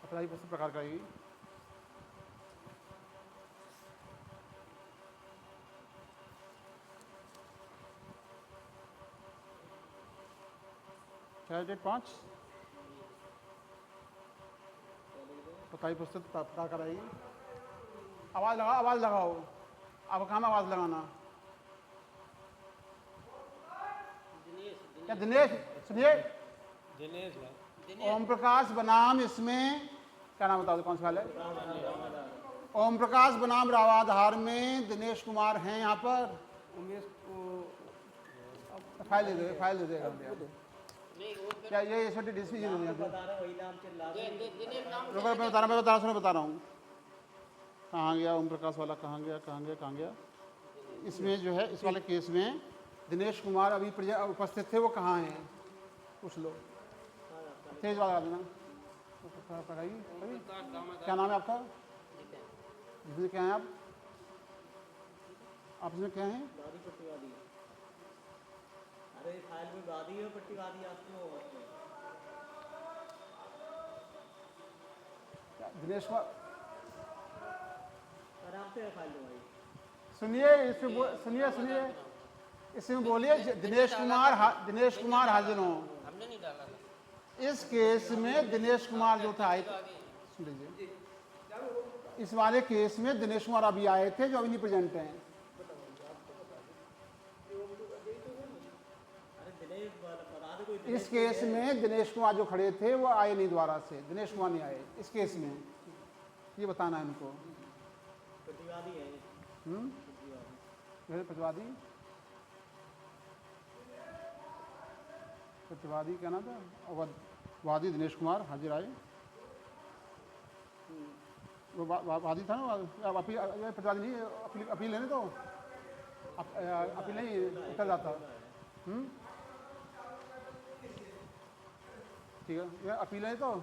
अपराधी पुस्तक प्रकार करेगी। क्या है डेट? 5 बताइए पुस्तक प्रकार कराएगी। आवाज़ लगाओ, आवाज़ लगाओ। अब कहाँ में आवाज़ लगाना? क्या दिनेश? सुनिए, दिनेश ओम प्रकाश बनाम इसमें क्या नाम बताओ, कौन सा फाइल है? ओम प्रकाश बनाम रामाधार में दिनेश कुमार हैं यहाँ पर। फाइल दे दो, फाइल दे देगा क्या? ये छोटी डिस्प्ले दे दो। मैं बता रहा हूँ कहाँ गया ओम प्रकाश वाला, कहाँ गया? इसमें जो है इस वाले केस में दिनेश कुमार अभी उपस्थित थे, वो कहाँ हैं? पूछ लो, तेज बात कर देना। पढ़ाई अभी क्या नाम है आपका? जिसमें क्या है आप इसमें क्या हैं? वादी पट्टीवादी। अरे फाइल में वादी है पट्टीवादी आपको। दिनेश कुमार आराम से फाइल दो भाई। सुनिए सुनिए सुनिए इसमें बोलिए दिनेश कुमार हाजिर हो। हमने नहीं डाला था। इस केस में दिनेश कुमार जो था सुन लीजिए, इस वाले केस में दिनेश कुमार अभी आए थे जो अभी नहीं प्रेजेंट हैं। इस केस में दिनेश कुमार जो खड़े थे वो आए नहीं, दोबारा से दिनेश कुमार नहीं आए इस केस में, ये बताना है इनको। प्रतिवादी है। प्रतिवादी प्रतिवादी क्या नाम था? वादी दिनेश कुमार हाजिर आए। वो वादी था ना, प्रतिवादी नहीं, अपील लेने तो अपील नहीं उतर जाता। ठीक है, ये अपील है तो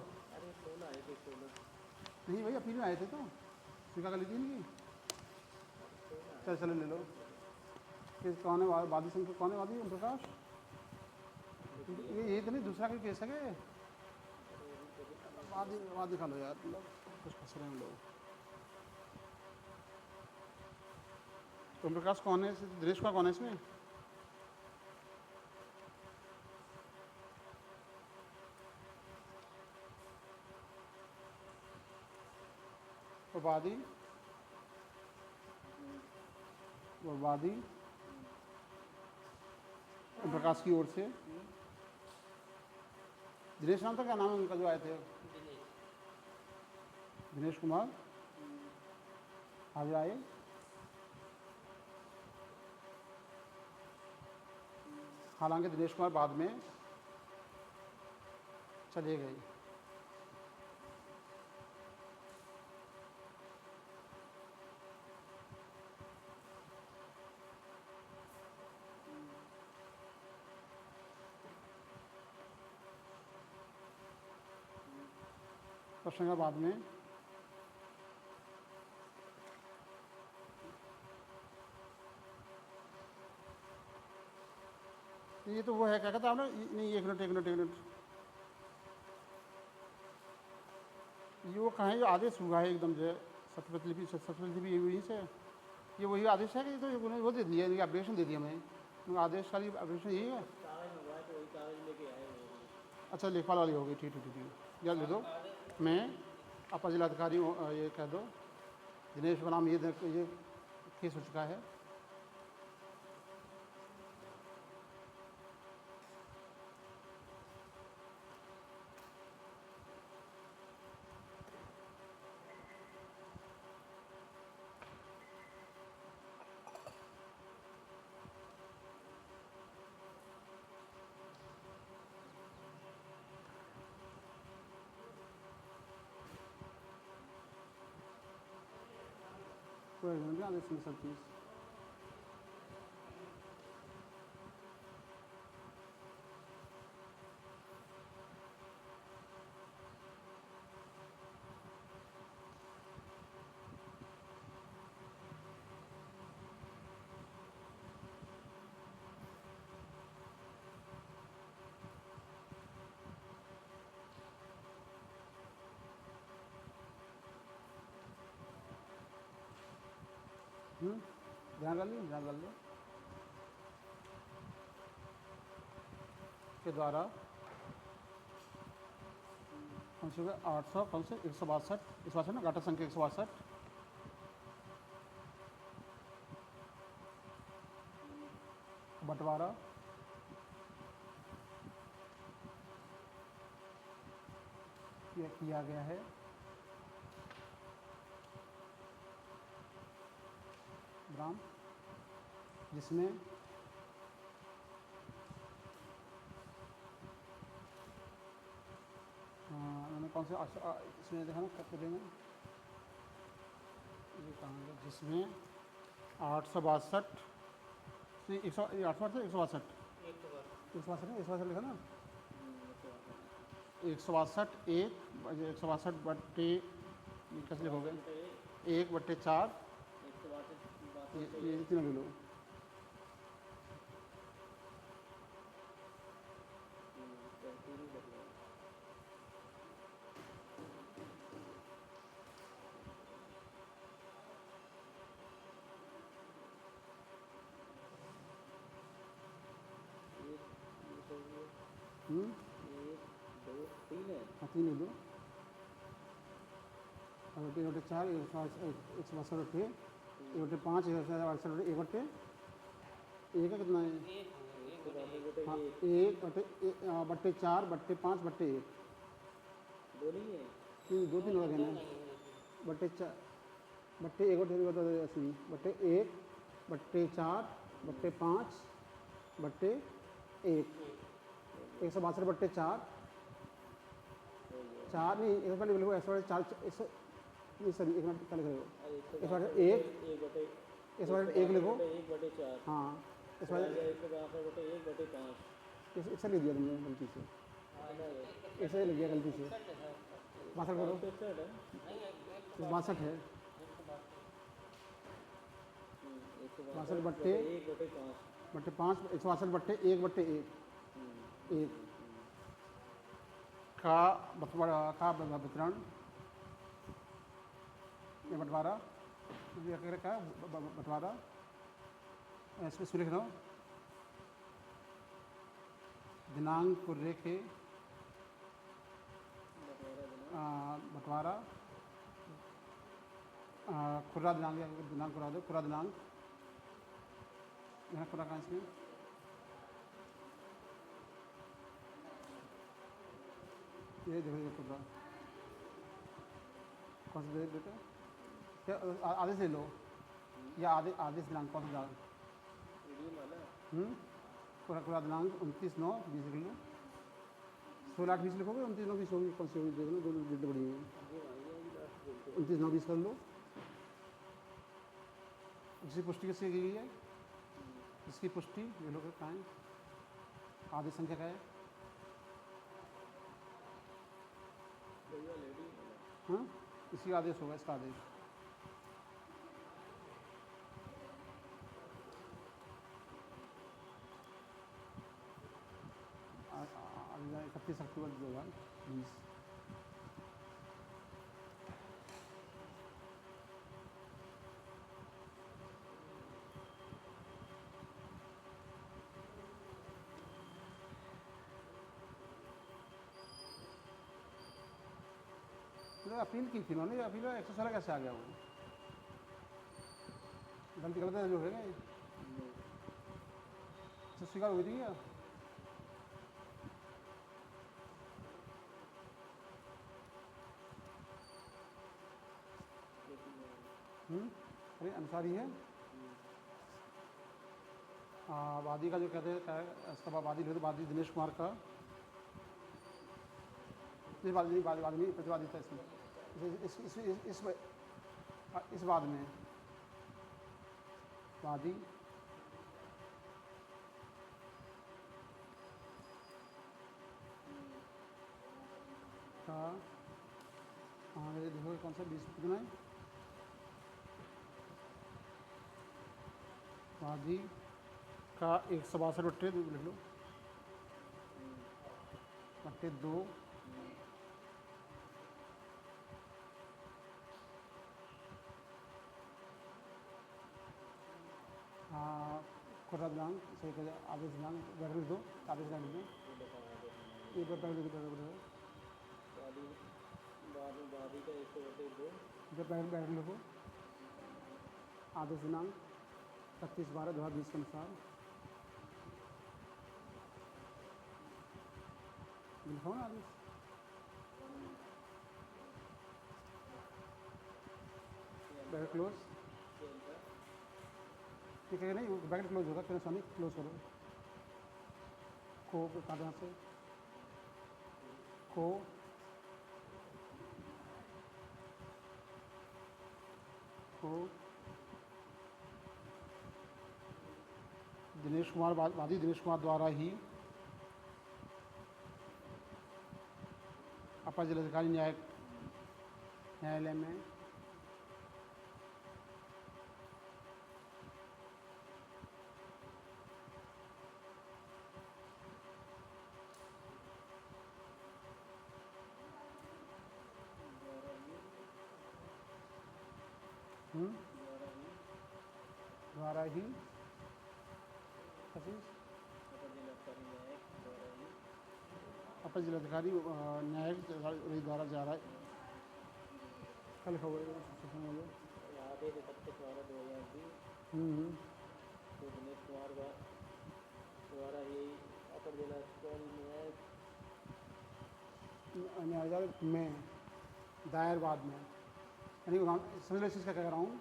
नहीं भाई, अपील में आए थे तो स्वीकार कर लीजिए इनकी। चलो ले लो। केस कौन है? वादी संघ कौन है? वादी ओम प्रकाश। ये तो नहीं, दूसरा कोई केस है क्या? वादी दिखा लो यार, मतलब कुछ फंस रहे हैं लोग। ओम प्रकाश कौन है? दिनेश कुमार कौन है इसमें? वादी ओम प्रकाश की ओर से दिनेश नाम था, क्या नाम है उनका जो आए थे? दिनेश कुमार हाजिर आए। हालांकि दिनेश कुमार बाद में चले गए। होशंगाबाद में ये तो वो है, क्या कहता आपने? नहीं, एक मिनट ये वो कहाँ है जो आदेश हुआ है एकदम जो सत्यप्रतिलिपि यहीं से, ये वही आदेश है कि तो उन्होंने वो दे दिया, एप्लीकेशन दे दिया हमें, आदेश का एप्लीकेशन यही है। अच्छा, लेखपाल वाली होगी, ठीक याद ले दो। मैं अपर जिलाधिकारी ये कह दो दिनेश बनाम ये केस हो चुका है। आदेश में सब चीज़ ध्यान कर लो के द्वारा कौन से 800 कौन से 162 इस बात ना घाटा संख्या 162 बंटवारा किया गया है। ग्राम जिसमें उन्होंने कौन से इसमें देखा ना कतरे में ये कहाँ है, जिसमें 862 से 162 लिखा ना, 162 162 ये कैसे लिखोगे? 1/4 ये तीनों ले लो। एक, दो, तीन है। हाँ, 3 ले लो। और 1/4 162 1/5 1/68 1/1 का कितना है? हाँ, 1/4/5/1 दो नहीं है। 2 3 हो गए ना। बट्टे 4 बट्टे 1/80 बट्टे 1/4/5/1 162/4 4 नहीं 1 लिखो 1/4 ये सॉरी 1 मिनट क्या लिख रहे हो? 1/1 1/1 लिखो। 1/4 हाँ 1/5 इसे लिख दिया तुमने गलती से, ऐसे लिख दिया गलती से। 62 करो, 62 है। 62/5 1/1 का वितरण ये बंटवारा ये क्या बंटवारा इसमें लिख रहा हूँ दिनांक को रेखे बंटवारा खुर्रा दिनांक खुरा दो खुरा दिनांक यहाँ खुरा कहाँ इसमें ये देखो ये खुरा कौन सा दे बेटा क्या आदेश ले लो या आदेश दिनांक कौन सा खुरा दिनांक 29/9/20 लिख लो 16/8/20 लिखोगे 29/9/20 होगी कौन सी होगी देख लो दोनों डेट बड़ी है 29/9/20 कर लो। जिसकी पुष्टि किससे की गई है इसकी पुष्टि ये लोग कहाँ है आदेश संख्या क्या है हाँ इसी आदेश होगा इसका आदेश आज 31 अक्टूबर 2020 अपील की थी उन्होंने अपील 116 कैसे आ गया वो गलती गलत जो है स्वीकार हुई थी क्या अरे अनुसार ही है वादी का जो कहते हैं क्या है इसका वादी लिखो वादी दिनेश कुमार का वादी नहीं प्रतिवादी था इसमें इस वाद में वादी का देखो कौन सा 20 कितना है वादी का 162 लिख लो /2 खुर्रा दिनांक सही कर आदेश दिनांक लिख दो आदेश दिनांक लिख दो ये बैठ लिखो आदेश दिनांक 31/12/2020 के अनुसार लिखो ना आदेश बैठ क्लोज ठीक है नहीं बैकेट क्लोज होगा फिर सोनी क्लोज करो को काटना से को दिनेश कुमार वादी दिनेश कुमार द्वारा ही अपर जिलाधिकारी न्यायालय में द्वारा ही अपर जिलाधिकारी न्यायिक द्वारा जा रहा है कल खबर आदेश 31/12/2020 तो दिनेश कुमार द्वारा ही अपर जिलाधिकारी न्यायालय में दायर बाद में, यानी समझ लो इस चीज़ का कह रहा हूँ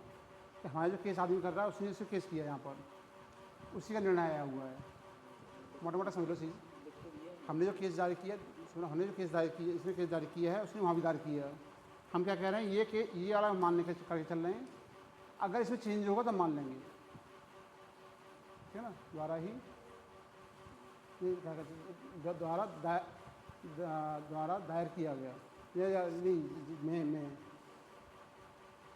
कि हमारा जो केस आदमी कर रहा है उसने सिर्फ केस किया यहाँ पर, उसी का निर्णय आया हुआ है। मोटा मोटा समझ लो चीज़, हमने जो केस जारी किया, हमने जो केस दायर किया, इसने केस जारी किया है, उसने वहाँ भी दायर किया है। हम क्या कह रहे हैं, ये वाला मानने के करके चल रहे हैं, अगर इसमें चेंज होगा तो मान लेंगे, ठीक है ना। द्वारा ही क्या कहते हैं, द्वारा दायर किया गया, या नहीं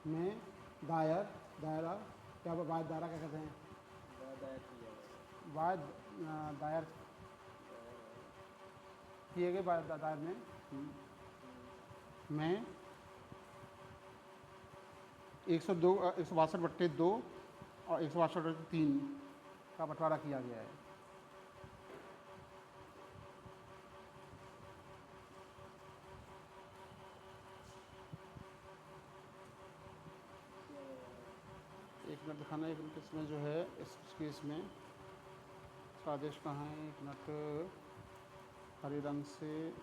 में दायरा क्या बाद दायरा क्या कहते हैं, बाद दायर किए गए दायर में 162/2 और 162/3 का बंटवारा किया गया है। एक मिनट दिखाना, एक मिनट इसमें जो है इस केस में इसका आदेश कहाँ है, एक मिनट, हरे रंग से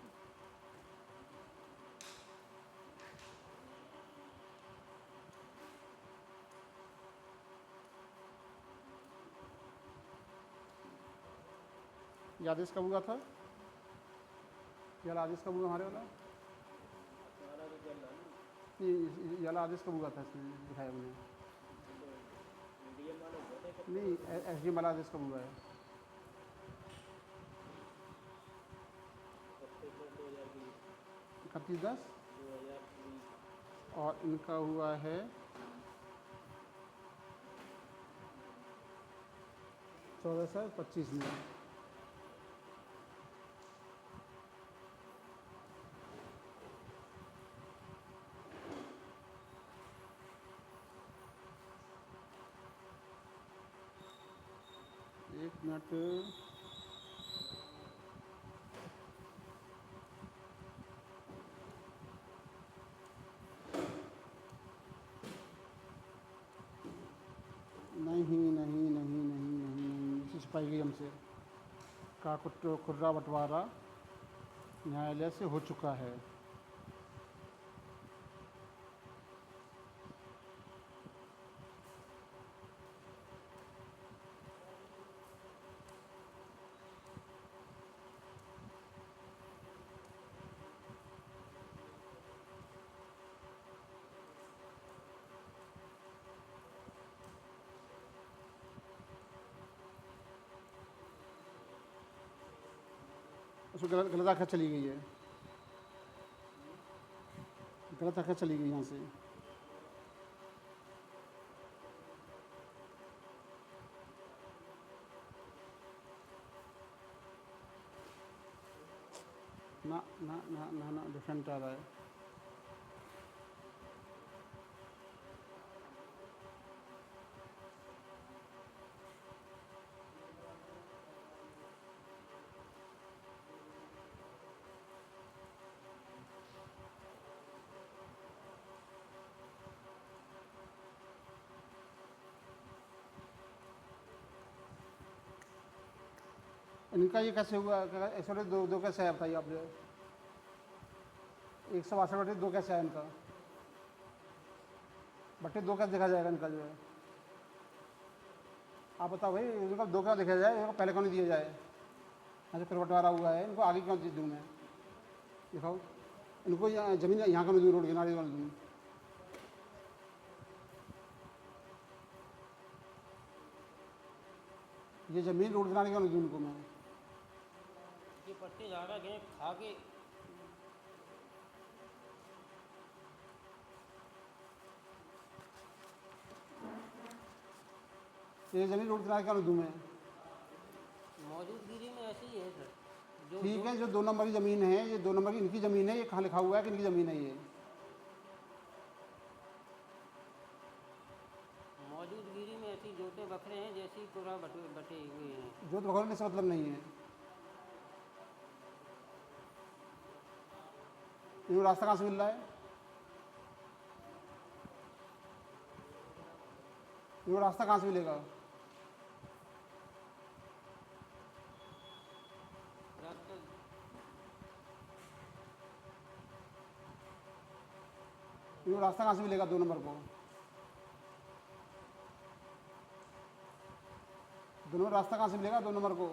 ये आदेश कब हुआ था, ये आदेश कब हुआ हमारे वाला, ये वाला आदेश कब हुआ था, इसमें दिखाया हमने नहीं, SDM वाला आदेश कब हुआ है, 31/10 और इनका हुआ है 14/25 में। एक मिनट, नहीं छुपाई गई हमसे, का खुर्रा बंटवारा न्यायालय से हो चुका है। उसमें गलत आख्या चली गई है, गलत आख्या चली गई यहाँ से, ना डिफरेंट आ रहा है। इनका ये कैसे हुआ, 162 कैसे आया बताइए आप, 162/2 कैसे आया इनका, 2 कैसे देखा जाएगा इनका जो है, आप बताओ भाई, इनका 2 क्या देखा जाए, इनको पहले क्यों नहीं दिया जाए, ऐसे फिर बंटवारा हुआ है, इनको आगे क्यों दूँ मैं, दिखाओ इनको ज़मीन यहाँ का नहीं दूँ, रोड किनारे वाला दूँ, ये ज़मीन रोड किनारे क्यों नहीं दूँ उनको मैं, ये पट्टे ज़्यादा गए खा के ये ज़मीन रोड किनारे क्या दूँ मैं? मौजूदगिरी में ऐसे ही है सर। जो ठीक है, जो 2 नंबर की ज़मीन है, ये 2 नंबर की इनकी ज़मीन है, ये कहाँ लिखा हुआ है कि इनकी ज़मीन है ये? मौजूदगिरी में ऐसी जोते बखरे हैं जैसी कुरा बटे हुए हैं। जोत भगवान से मतलब नहीं है। इनको रास्ता कहाँ से मिल रहा है? इनको रास्ता कहाँ से मिलेगा? रास्ता इनको रास्ता कहाँ से मिलेगा 2 नंबर को? 2 नंबर रास्ता कहाँ से मिलेगा 2 नंबर को?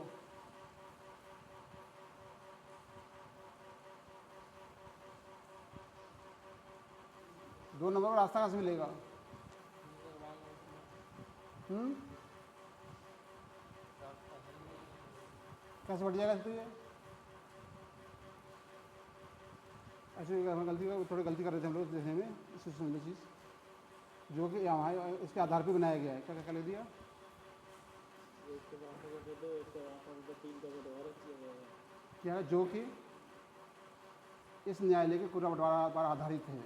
दो नंबर को रास्ता कहाँ से मिलेगा? कैसे बढ़ जाएगा तो ये? ऐसे हम थोड़ी गलती कर रहे थे हम लोग देखने में, इससे समझ चीज़ जो कि यहाँ है इसके आधार पे बनाया गया है। क्या क्या लिख दिया? क्या है? जो कि इस न्यायालय के कुरा बंटवारा पर आधारित है,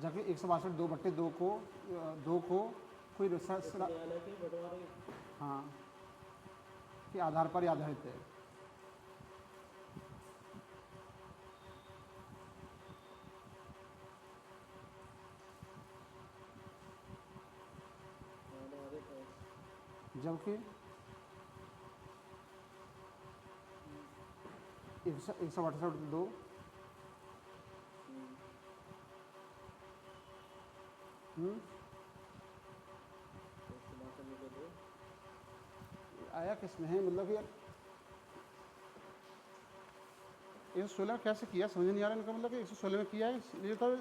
जबकि 162/2 को कोई हाँ के आधार पर ही आधारित है। जबकि 168/2 आया किस में है? मतलब कि यार 116 कैसे किया समझ नहीं आ रहा इनका। मतलब कि 116 में किया है, ये तो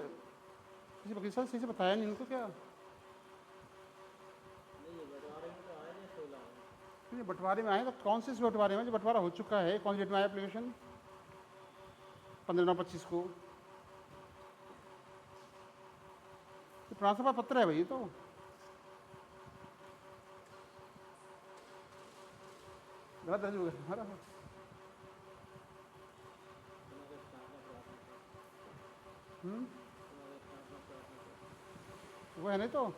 किसी वकील साहब सही से बताया नहीं इनको। क्या नहीं बंटवारे में आए तो कौन से इस बंटवारे में? जो बंटवारा हो चुका है, कौन सी डेट में आया एप्लीकेशन? 15/9/25 को ट्रांसफर पत्र है भाई। तो गलत दर्ज हो गया हमारा। वो है नहीं तो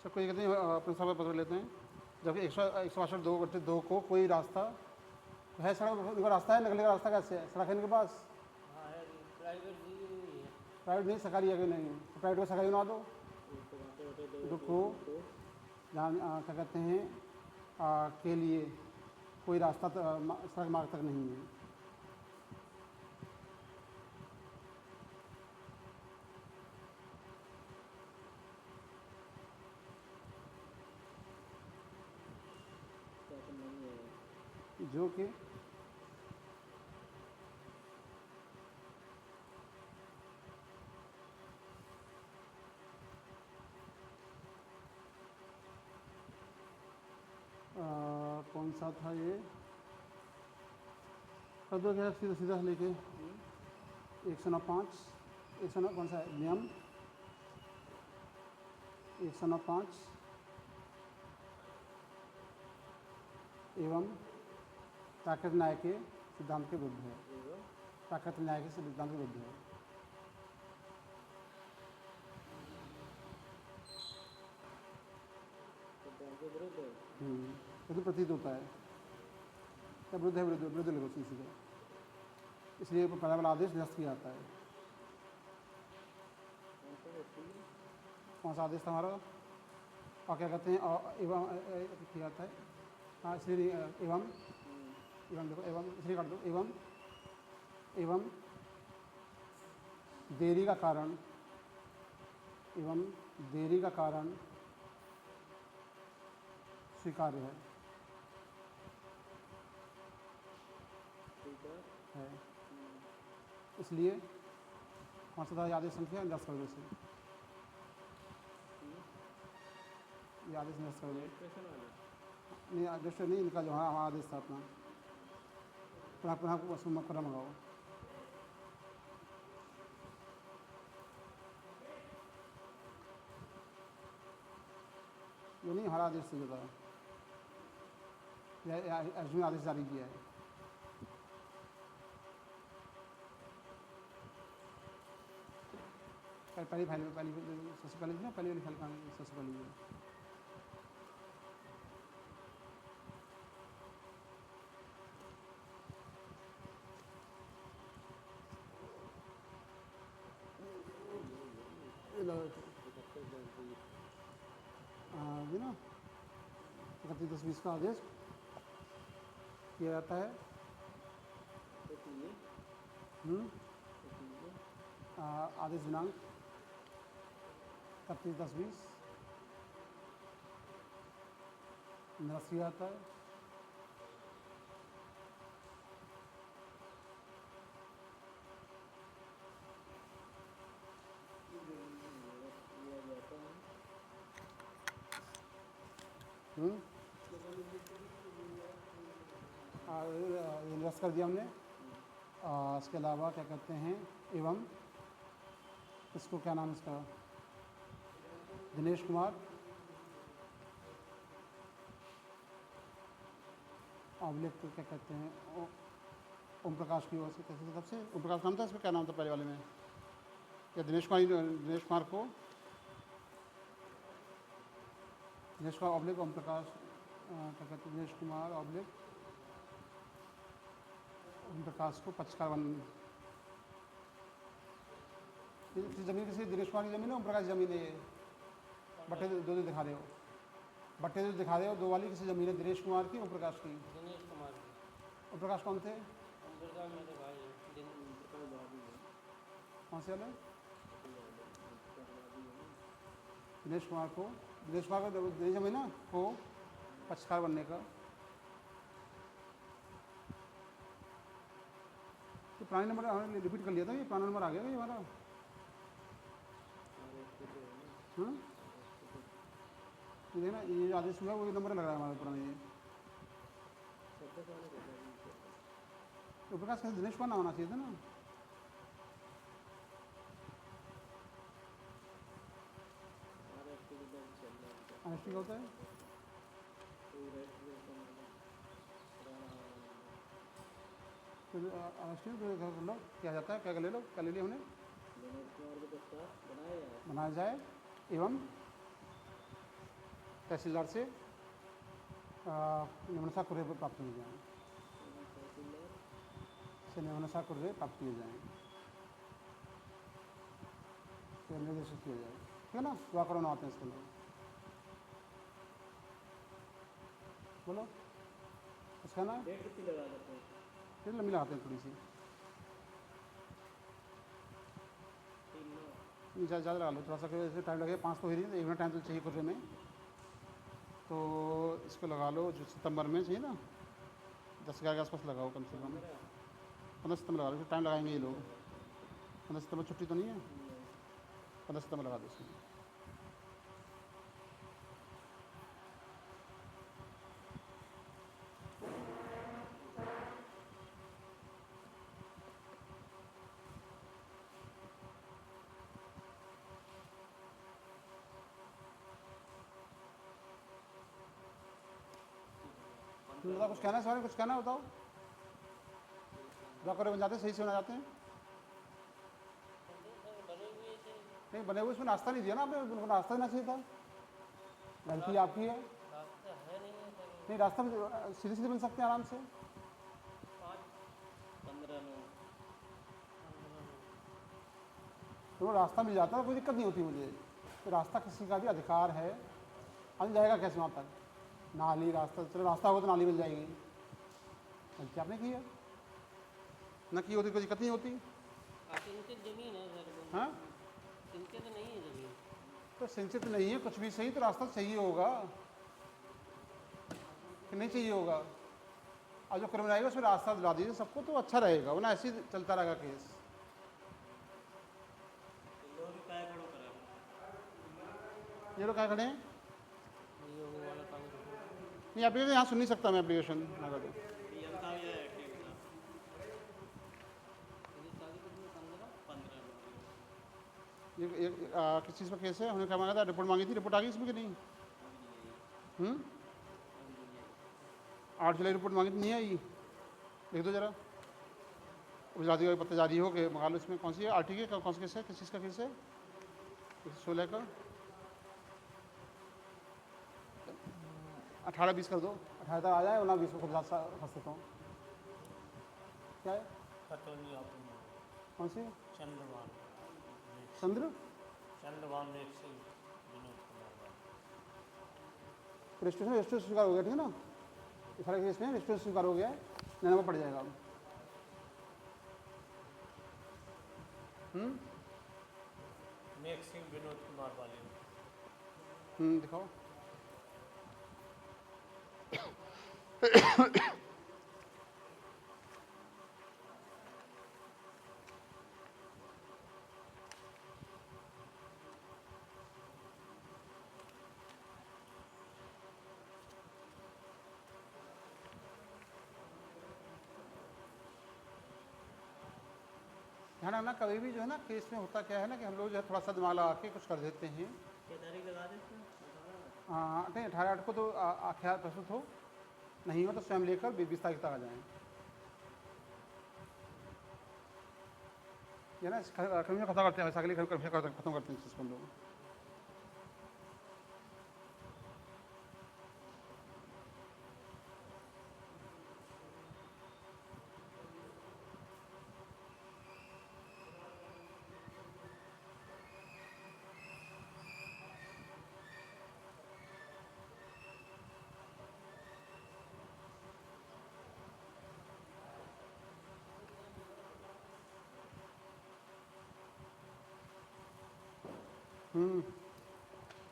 सब कोई कहते हैं अपने समय पत्र लेते हैं। जबकि 162/2 को कोई रास्ता है, सड़क इनका रास्ता है, निकलने का रास्ता कैसे है? सड़क है इनके पास? हाँ है, प्राइवेट दी हुई है। प्राइवेट नहीं, सरकारी है कि नहीं? तो प्राइवेट को सरकारी बना दो। को जहाँ क्या कहते हैं के लिए कोई रास्ता सड़क मार्ग तक नहीं है। जो कि कौन सा था ये? कर दो क्या सीधा सीधा लेके 105 कौन सा है नियम? 105 एवं प्राकृतिक न्याय के सिद्धांत के विरुद्ध है। प्राकृतिक न्याय के सिद्धांत के विरुद्ध है। तो प्रतीत होता है क्या? विरुद्ध है, विरुद्ध लिखो सीधे, इसलिए पहला वाला आदेश निरस्त किया जाता है। कौन सा आदेश था हमारा? और क्या कहते हैं एवं किया जाता है। हाँ इसलिए एवं देखो एवं इसलिए काट दो। एवं देरी का कारण स्वीकार्य है। इसलिए कौन सा आदेश संख्या 10 कर दो। ये आदेश निरस्त कर दो। स्टेशन वाले नहीं रजिस्टर नहीं, इनका जो हाँ आदेश था अपना, पुनः पुनः उसमें मकरा मंगाओ। ये नहीं हमारा आदेश से जो था, एसडी ने आदेश जारी किया है। पहली फाइल में सबसे पहले ना, पहली वाली फाइल कहाँ है? सबसे पहले ये ना 31/10/20 का आदेश किया जाता है। आदेश दिनांक 31/10/20 निरस्त किया जाता है। ये निरस्त कर दिया हमने। इसके अलावा क्या कहते हैं, एवं इसको क्या नाम इसका, दिनेश कुमार ऑब्लिक क्या कहते हैं, ओम प्रकाश की ओर से, कैसे तब से ओम प्रकाश नाम था, इसमें क्या नाम था पहले वाले में, या दिनेश कुमार को ऑब्लिक ओम प्रकाश क्या कहते हैं, दिनेश कुमार ऑब्लिक ओम प्रकाश को पक्षकार बन। जमीन किसी दिनेश कुमार की जमीन है, ओम प्रकाश की जमीन है। ये बट्टे दो दिखा रहे हो, बट्टे जो दिखा रहे हो, दो वाली किसी जमीन है, दिनेश कुमार की, ओम प्रकाश की। दिनेश कुमार ओम प्रकाश कौन थे? दुर्गा मेरे भाई हैं। कौन से वाले? दिनेश कुमार को जमीन ना को पक्षकार बनने का। तो पुराने नंबर हमने रिपीट कर लिया था, ये पुराना नंबर आ गया ये हमारा। ये देखना, ये आदेश हुआ वो नंबर लग रहा है हमारा पुराना। ये तो प्रकाश कैसे दिनेश कुमार नाम आना चाहिए था ना। आरएसटी क्या होता है? आरएसटी कर लो, क्या जाता है, क्या कर ले लो, क्या ले लिया हमने, बनाया जाए एवं तहसीलदार से निम्नसा कुर्रे प्राप्त किए जाएँ, निम्नसा कुर्रे प्राप्त किए जाएँ, तो निर्देशित किया जाए, ठीक है ना। व्याकरण आते हैं इसके अंदर, बोलो इसका ना डेट कितनी लगा देते हैं? फिर लंबी लगाते हैं थोड़ी सी, ज़्यादा लगा लो थोड़ा सा, ऐसे टाइम लगेगा 5 तो ही नहीं, 1 मिनट टाइम तो चाहिए कुर्रे में। तो इसको लगा लो जो सितंबर में चाहिए ना, 10-11 के आसपास लगाओ कम से कम, 15 सितंबर लगा लो, फिर टाइम लगाएंगे ये लोग। 15 सितंबर छुट्टी तो नहीं है, 15 सितंबर लगा दो इसमें। बताओ कुछ कहना है, सवाल कुछ कहना है, बताओ। व्याकरण बन जाते हैं, सही से बन जाते हैं। नहीं बने हुए, इसमें नाश्ता नहीं दिया ना आपने, उनको नाश्ता देना चाहिए था, गलती आपकी है। नहीं रास्ता सीधे सीधे बन सकते हैं आराम से। 15 तो रास्ता मिल जाता है, कोई दिक्कत नहीं होती मुझे। तो रास्ता किसी का भी अधिकार है, मिल जाएगा कैसे वहाँ तक, नाली रास्ता, चलो रास्ता होगा तो नाली मिल जाएगी, गलती आपने की है ना, की होती कोई दिक्कत नहीं होती। इनकी जमीन है सर, हाँ इनके तो नहीं है जमीन, तो सिंचित नहीं है कुछ भी सही, तो रास्ता चाहिए होगा कि नहीं चाहिए होगा। और जो क्रिमिनल आएगा उसमें रास्ता दिला दीजिए सबको, तो अच्छा रहेगा, वरना ऐसे ही चलता रहेगा केस। ये लोग क्या खड़े हैं, नहीं एप्लीकेशन यहाँ सुन नहीं सकता मैं एप्लीकेशन लगा दो। ये किस चीज़ पर केस है? हमने क्या मांगा था? रिपोर्ट मांगी थी, रिपोर्ट आ गई इसमें कि नहीं? 8 जुलाई रिपोर्ट मांगी थी, नहीं आई। देख दो जरा, गुजराती का पत्ता जारी हो के मंगा लो। इसमें कौन सी है? आरटीके का कौन सा केस है? किस चीज़ का केस है? 16 का 18-20 कर दो। 18 तक आ जाए, वरना 20 को खुद फंस देता हूँ। क्या है? खतौनी आपने कौन सी? चंद्रवान चंद्र मेघ सिंह विनोद कुमार। रजिस्ट्रेशन स्वीकार हो गया, ठीक है ना? इस सारे केस में रजिस्ट्रेशन स्वीकार हो गया है, नया नंबर पड़ जाएगा अब। मेघ सिंह विनोद कुमार वाले दिखाओ। ध्यान रखना, कभी भी जो है ना केस में होता क्या है ना कि हम लोग जो है थोड़ा सा दिमाग लगा के कुछ कर देते हैं। हाँ नहीं, 18/8 को तो आख्यार प्रस्तुत हो, नहीं हो तो स्वयं लेकर 20 तारीख तक आ जाएँ। ये ना कमीशन खत्म करते हैं, वैसा अगली कमीशन खत्म करते हैं इसको हम लोग।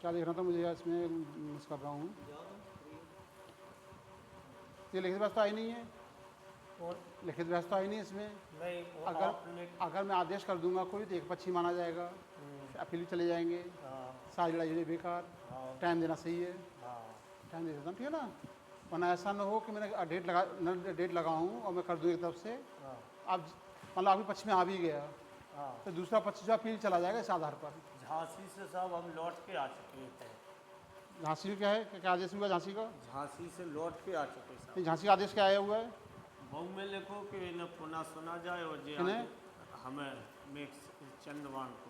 क्या देख रहा था मुझे इसमें मिस कर रहा हूँ। ये लिखित व्यवस्था आई नहीं है, और लिखित व्यवस्था आई नहीं है इसमें। नहीं वो आपने अगर मैं आदेश कर दूंगा कोई तो एक पक्षी माना जाएगा, अपील चले जाएंगे, सारी लड़ाई हुई बेकार। टाइम देना सही है, टाइम दे देता हूँ, ठीक है ना? वरना ऐसा ना हो कि मैंने डेट लगाऊँ और मैं कर दूँ एक तरफ से। अब मतलब अभी पक्ष में आ भी गया तो दूसरा पक्ष जो अपील चला जाएगा इस आधार पर। झांसी से साहब हम लौट के आ चुके थे। झांसी में क्या है, क्या आदेश हुआ झांसी का? झांसी से लौट के आ चुके साहब। नहीं, झांसी का आदेश क्या आया हुआ है? बहु में लिखो कि इन्हें पुनः सुना जाए और जे इन्हें? हमें मेघ चंद्रवान को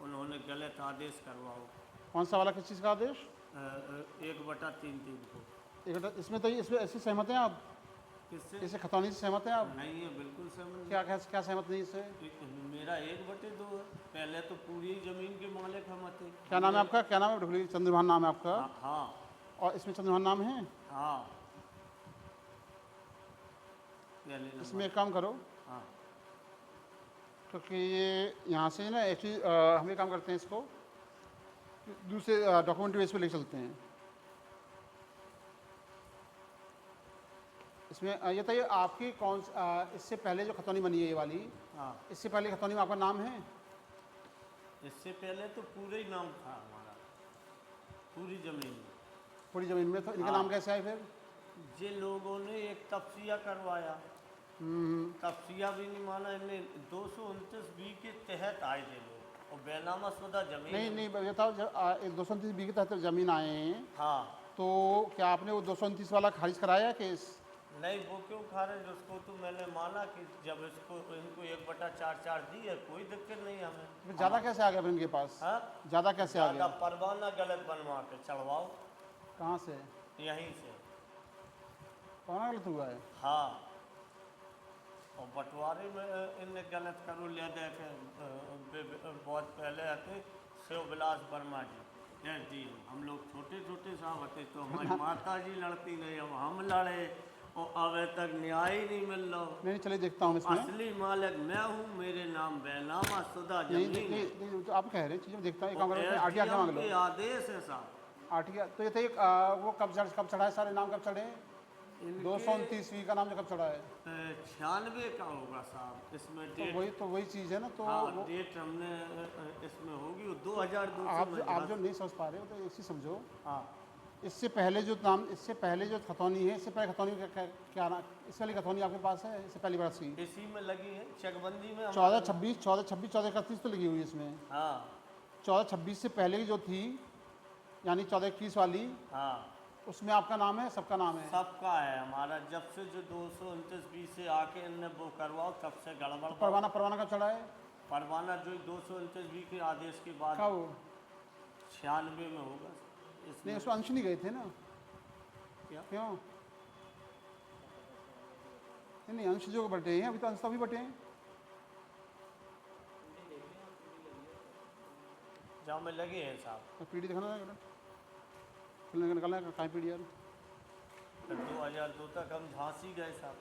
उन्होंने गलत आदेश करवाओ। कौन सा वाला, किस चीज़ का आदेश? 1/3 को। एक इसमें तो इसमें ऐसी सहमत हैं आप? किससे? इससे खतौनी से सहमत हैं आप? नहीं है, बिल्कुल सहमत। क्या सहमत नहीं इससे? मेरा 1/2 है। पहले तो पूरी जमीन के मालिक हम थे। क्या नाम है आपका? क्या नाम है? ढुकली चंद्रभान नाम है आपका? हाँ। और इसमें चंद्रभान नाम है? हाँ। इसमें एक काम करो, हाँ। क्योंकि ये यहाँ से ना एक्चुअली हम ये काम करते हैं, इसको दूसरे डॉक्यूमेंट बेस पे ले चलते हैं। इसमें ये तो ये आपकी इससे पहले जो खतौनी बनी है ये वाली, हाँ। इससे पहले खतौनी में आपका नाम है? इससे पहले तो पूरा ही नाम था हमारा, पूरी जमीन में। पूरी ज़मीन में तो इनका नाम कैसे आया फिर? जे लोगों ने एक तफ्सिया करवाया, तफ्सिया भी नहीं माना इन्हें। 229 बी के तहत आए थे लोग और बेनामा शुदा जमीन। नहीं बताओ, जब 229 बी के तहत जमीन आए हैं, हाँ, तो क्या आपने वो 229 वाला खारिज कराया केस? नहीं वो क्यों खारिज, उसको तो मैंने माना कि जब इसको इनको 1/4 दी है, कोई दिक्कत नहीं है हमें। ज़्यादा कैसे आ गया फिर इनके पास? हाँ, ज़्यादा कैसे आ ज़्यादा गया? परवाना गलत बनवा के चढ़वाओ कहाँ से? यहीं से। कौन गलत हुआ है? हाँ, और बंटवारे में इनने गलत करो ले दे के बहुत पहले आते शिवविलास वर्मा जी हम लोग छोटे छोटे साहब थे तो हमारी माता जी लड़ती नहीं, अब हम लड़े और अब तक न्याय ही नहीं मिल रहा। नहीं चलिए देखता हूँ इसमें। असली मालिक मैं हूँ, मेरे नाम बेनामा शुदा जमीन है। नहीं तो आप कह रहे हैं चीज़ें देखता हूँ, एक काम करो, आरटीआर मांग लो। आदेश है साहब। आरटीआर तो ये तो वो कब चढ़ा है? सारे नाम कब चढ़े? 229 का नाम जो कब चढ़ा है? 96 का होगा साहब। इसमें डेट तो वही चीज़ है ना, तो हाँ, डेट हमने इसमें होगी 2002। आप जो नहीं समझ पा रहे हो तो एक चीज़ समझो। हाँ, इससे पहले जो खतौनी है, इससे पहले खतौनी का क्या नाम, इससे वाली खतौनी आपके पास है इससे पहली बरस की? इसी में लगी है चकबंदी में 14-26, 14-31 तो लगी हुई है इसमें। हाँ 14-26 से पहले की जो थी, यानी 14-21 वाली, हाँ उसमें आपका नाम है, सबका नाम है? सबका है हमारा। जब से जो 229 से आके इनने वो करवाओ तब से गड़बड़। परवाना कब चढ़ा है? परवाना जो 229 के आदेश के बाद क्या वो? 96 में होगा नहीं, इसमें। उसमें अंश नहीं गए थे ना? क्या? क्यों? नहीं, अंश जो बटे हैं, अभी तो अंश तो अभी बटे हैं। जहाँ में लगे हैं साहब। पीडी दिखाना है, निकालना है कहाँ पीडी यार? फिर 2002 तक हम झांसी गए साहब,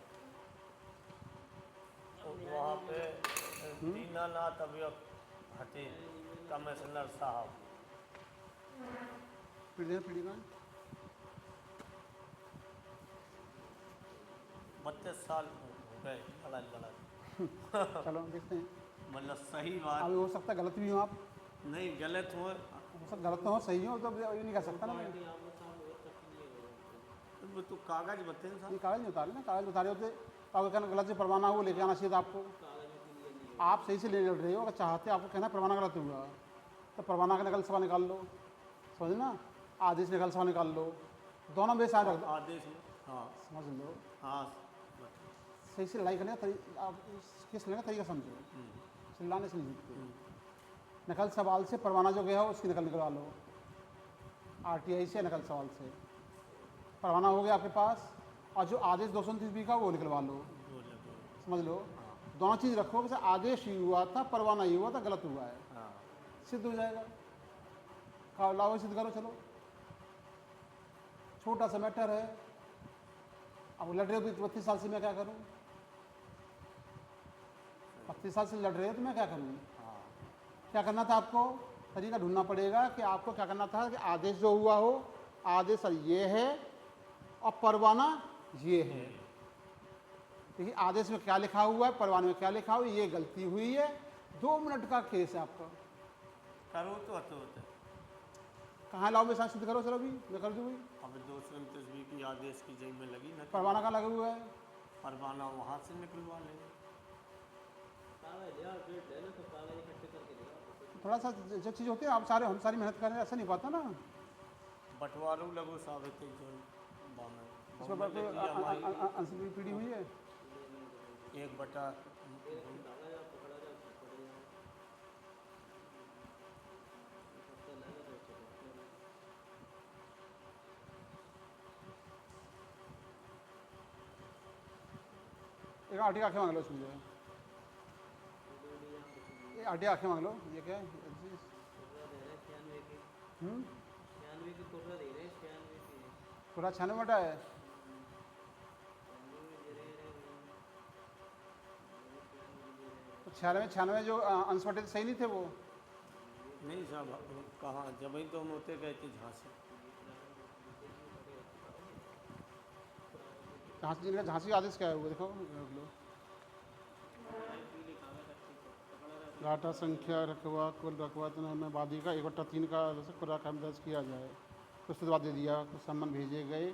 तो वहाँ पे दीनानाथ अभियुक्त हटे कमिश्नर साहब। पीडी का 32 साल हो गए लड़ा। चलो देखते हैं। मतलब सही बात अभी हो सकता है गलत भी हो आप, नहीं, गलत हो सब गलत तो हो, सही हो, तो ये नहीं कह सकता ना मैं। वो तो कागज बते हैं ये साहब। कागज नहीं उतारे ना, कागज उतारे होते तो कहना गलत से परवाना वो लेके आना चाहिए था आपको। आप सही से ले लड़ रहे हो, अगर चाहते आपको कहना परवाना गलत हुआ तो परवाना का नकल सभा निकाल लो, समझ ना, आदेश नकल सभा निकाल लो, दोनों में साथ रख दो, आदेश में हाँ समझ लो। हाँ सही से लड़ाई करने का आप केस लेने का तरीका समझो, चिल्लाने से नहीं जीतते। नकल सवाल से परवाना जो गया हो उसकी नकल निकलवा लो, आरटीआई से नकल सवाल से परवाना हो गया आपके पास, और जो आदेश 229 का वो निकलवा लो, समझ लो। दोनों चीज़ रखो कि आदेश ही हुआ था, परवाना ही हुआ था, गलत हुआ है, हाँ सिद्ध हो जाएगा। कहा लाओ सिद्ध करो, चलो। छोटा सा मैटर है, अब लड़ रहे हो तो 32 साल से मैं क्या करूं? 32 साल से लड़ रहे हो तो मैं क्या करूं? क्या करना था आपको? तरीका ढूंढना पड़ेगा कि आपको क्या करना था कि आदेश जो हुआ हो, आदेश ये है और परवाना ये है। देखिए आदेश में क्या लिखा हुआ है, परवाने में क्या लिखा हुआ है, ये गलती हुई है, 2 मिनट का केस है आपका। करो तो होता। कहाँ लाओ, मैं साथ सिद्ध करो, चलो अभी मैं कर दूँ। अब 229 की आदेश की जेब में लगी ना, परवाना कहाँ लगा हुआ है? परवाना वहाँ से निकलवा लेंगे। थोड़ा सा जो चीज़ होती है, आप हम सारी मेहनत करें ऐसा नहीं पाता ना। बंटवारू लगो साबित जो इस पर अंश की पीढ़ी हुई है। 1 बटा एक आटे आँखें मांग लो इसमें, जो है ये आटे आँखें मांग लो। ये क्या है? पूरा 96 बटा है। तो 96 जो अंश बटे सही नहीं थे वो? नहीं साहब, कहाँ जब ही तो हम होते गए थे झांसी। झांसी आदेश क्या है वो देखो, लो। डाटा संख्या रकबा कुल रकबा में वादी का 1/3 का पूरा काम दर्ज किया जाए। कुछ बाद दे दिया, कुछ सम्मन भेजे गए,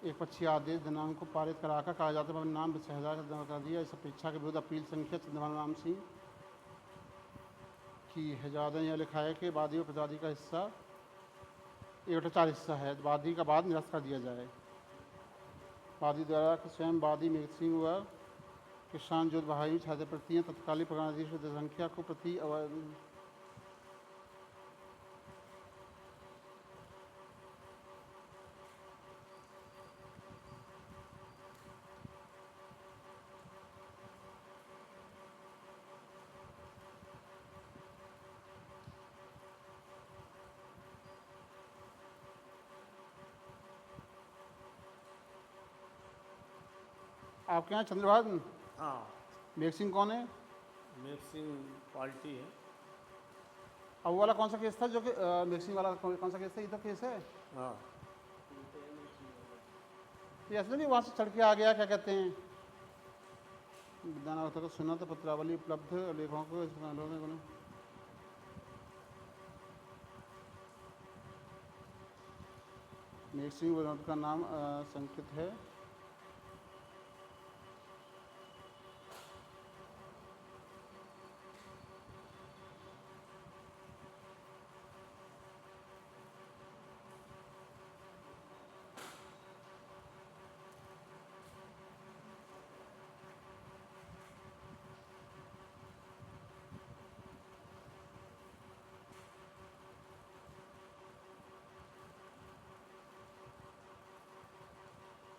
1/25 आदेश दिनांक को पारित कराकर कागजात पर नाम शहजाद जमा कर दिया। इस अपेक्षा के विरुद्ध अपील संख्या चंद्रभान राम सिंह की है। ज़्यादा यह लिखा है कि वादी और प्रतिवादी का हिस्सा 1/4 हिस्सा है, वादी का बाद निरस्त कर दिया जाए। वादी द्वारा स्वयं वादी मेघ सिंह व किसान जोत बहाई छात्र प्रतियाँ तत्कालीन प्रधानाधीश संख्या को प्रति आपके यहाँ चंद्रभान हाँ मेघ सिंह कौन है? मेघ सिंह पार्टी है। अब वो वाला कौन सा केस था जो कि मेघ सिंह वाला कौन सा केस था? ये तो केस है हाँ ये ऐसा नहीं वहाँ से चढ़ के आ गया, क्या कहते हैं, विधान को सुना तो पत्रावली उपलब्ध लेखों को मेघ सिंह विनोद का नाम संकित है।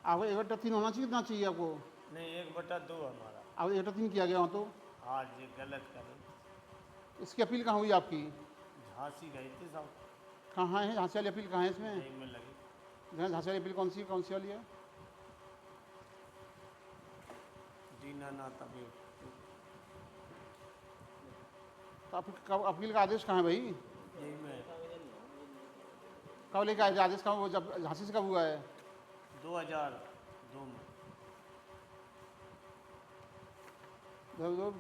आपको 1/3 होना चाहिए, कितना चाहिए आपको? नहीं 1/2 हमारा। अब 1/3 किया गया हो तो आज ये गलत करें। इसकी अपील कहाँ हुई आपकी? झांसी गई थी सब, कहाँ है झांसी वाली अपील, कहाँ है इसमें? जेल में लगी। जहाँ झांसी वाली अपील कौन सी वाली है? दीनानाथ अभी तो कब अपील का आदेश कहाँ है भाई? जेल में कब लेके आए थे आदेश? कहाँ वो जब झांसी से कब हुआ है? 2002 में।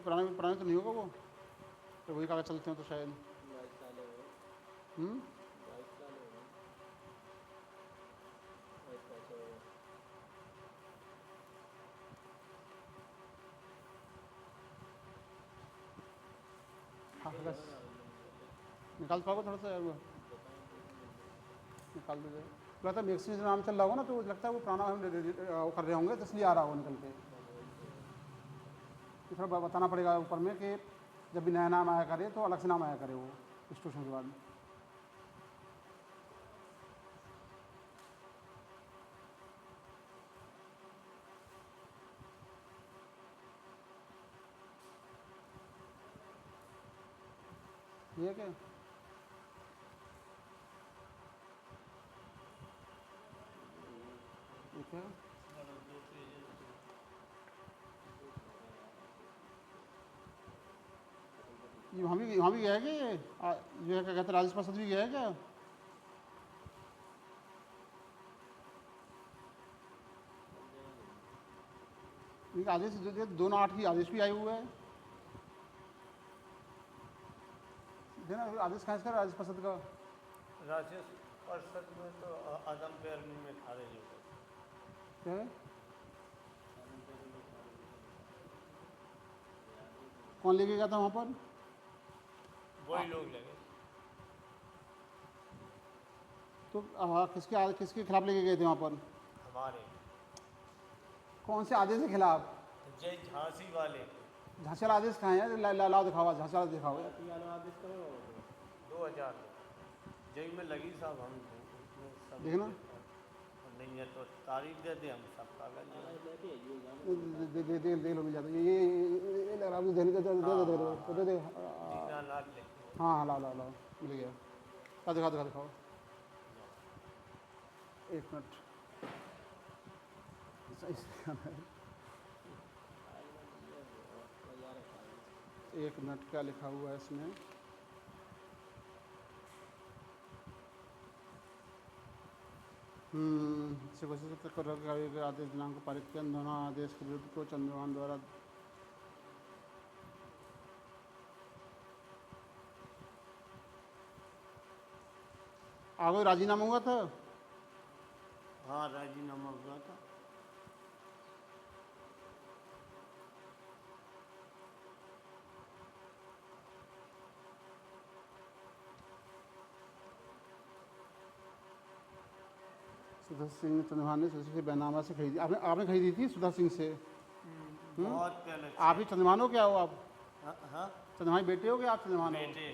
पुराने पुराने तो नहीं होगा वो, तो वही कागज चलते हैं तो शायद। हम्म? हाँ बस निकाल पाओगे थोड़ा सा यार, वो निकाल दीजिए। लगता है मेघ सिंह नाम चल रहा होगा ना, तो लगता है वो पुराना वो कर रहे होंगे, तो इसलिए आ रहा होगा निकल के। तो थोड़ा बताना पड़ेगा ऊपर में कि जब भी नया नाम आया करे तो अलग से नाम आया करे वो इंस्टीट्यूशन के बाद। ये क्या ये क्या ये वहाँ भी गया है क्या? ये क्या कहते हैं, राजेश प्रसाद भी गया है क्या? इनका आदेश 2/8 की आदेश भी आए हुआ है। देना आदेश कहाँ इसका, राजेश प्रसाद का? राजेश परिषद में तो आदम पैरवी में खारिज हो गए। क्या है? कौन लेके गया था वहाँ पर? वही लोग लगे। तो किसके खिलाफ लेके गए थे वहाँ पर? हमारे कौन से आदेश के खिलाफ? जय झांसी वाले झांसी वाला आदेश कहाँ है? लाओ दिखाओ, झांसी वाला दिखाओ। 2000 जेल में लगी साहब, हम सब देखना नहीं है तो तारीख दे दे, हम सब कागज दे लो, मिल जाता है। ये लग रहा है देने का, दे दे। दीनानाथ लिखे। हाँ लाओ मिल गया। दिखाओ 1 मिनट। एक मिनट, क्या लिखा हुआ है इसमें? आदेश दिनांक को पारित किया। दोनों आदेश के विरुद्ध को चंद्रभान द्वारा आगे राजीनामा हुआ था। हाँ राजीनामा हुआ था। सुधा सिंह चंद्रभान ने सुधा से बैनामा से खरीदी। आपने खरीदी थी सुधा सिंह से? बहुत पहले। आप ही चंद्रभान हो क्या हो आप? हाँ चंद्रभान बेटे हो क्या आप? चंद्रभान हो? बेटे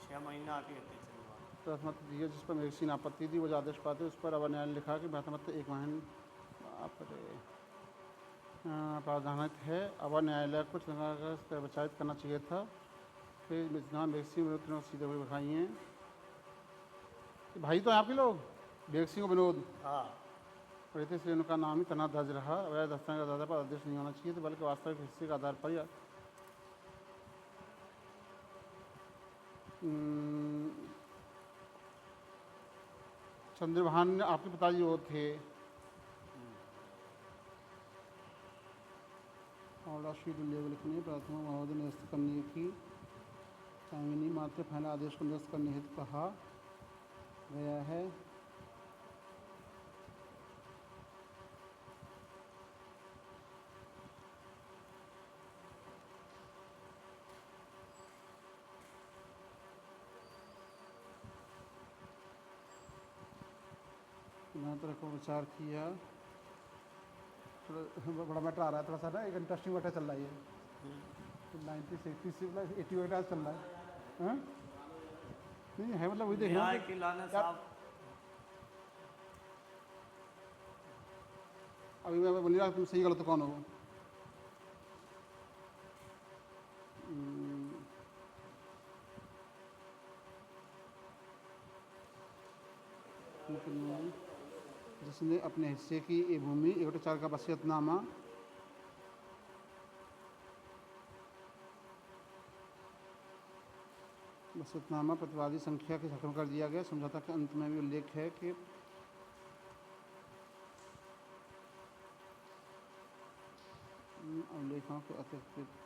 6 महीना के थे चंद्रभान। प्राथमिक दिया जिस पर मेघ सिंह आपत्ति थी, वो जो आदेश पाते उस पर अवर न्यायालय ने लिखा कि प्राथमिक 1 महीने प्रावधानित है। अवर न्यायालय को बचावित करना चाहिए था। फिर मेघ सिंह विनोद सीधे हुए दिखाई हैं। भाई तो हैं आपके लोग, मेघ सिंह विनोद। हाँ रहते इसलिए उनका नाम ही तना दर्ज रहा। अवैध दस्तावेज के आधार पर आदेश नहीं होना चाहिए था, बल्कि वास्तविक हिस्से के आधार पर या चंद्रभान आपके पिताजी वो थे। हावड़ा शीट लेवल लिखने प्राथमिक महोदय निरस्त करने की कानूनी मात्र पहला आदेश को निरस्त करने हेतु कहा गया है। यहाँ तरह को विचार किया। थोड़ा बड़ा मैटर आ रहा है, थोड़ा सा ना एक इंटरेस्टिंग मैटर चल रहा है ये। 1980 से 88 चल रहा है। हाँ? नहीं है, मतलब वही देख रहा न्याय हूँ की लाने कि साहब। अभी मैं बोल रहा तुम सही गलत कौन हो। जिसने अपने हिस्से की ये भूमि 1/4 का वसीयतनामा प्रतिवादी संख्या के खत्म कर दिया गया। समझौता के अंत में भी उल्लेख है कि अवलेखों के अतिरिक्त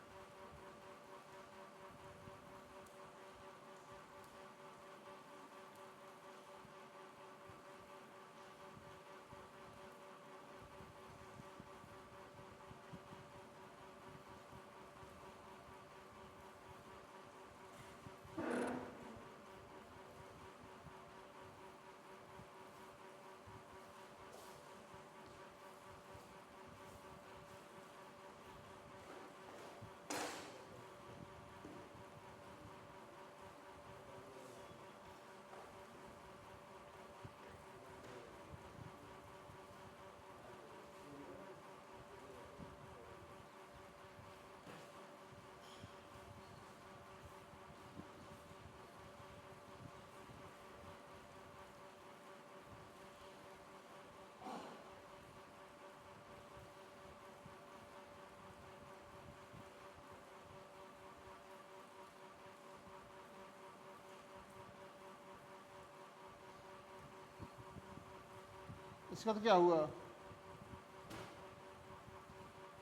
इसका तो क्या हुआ?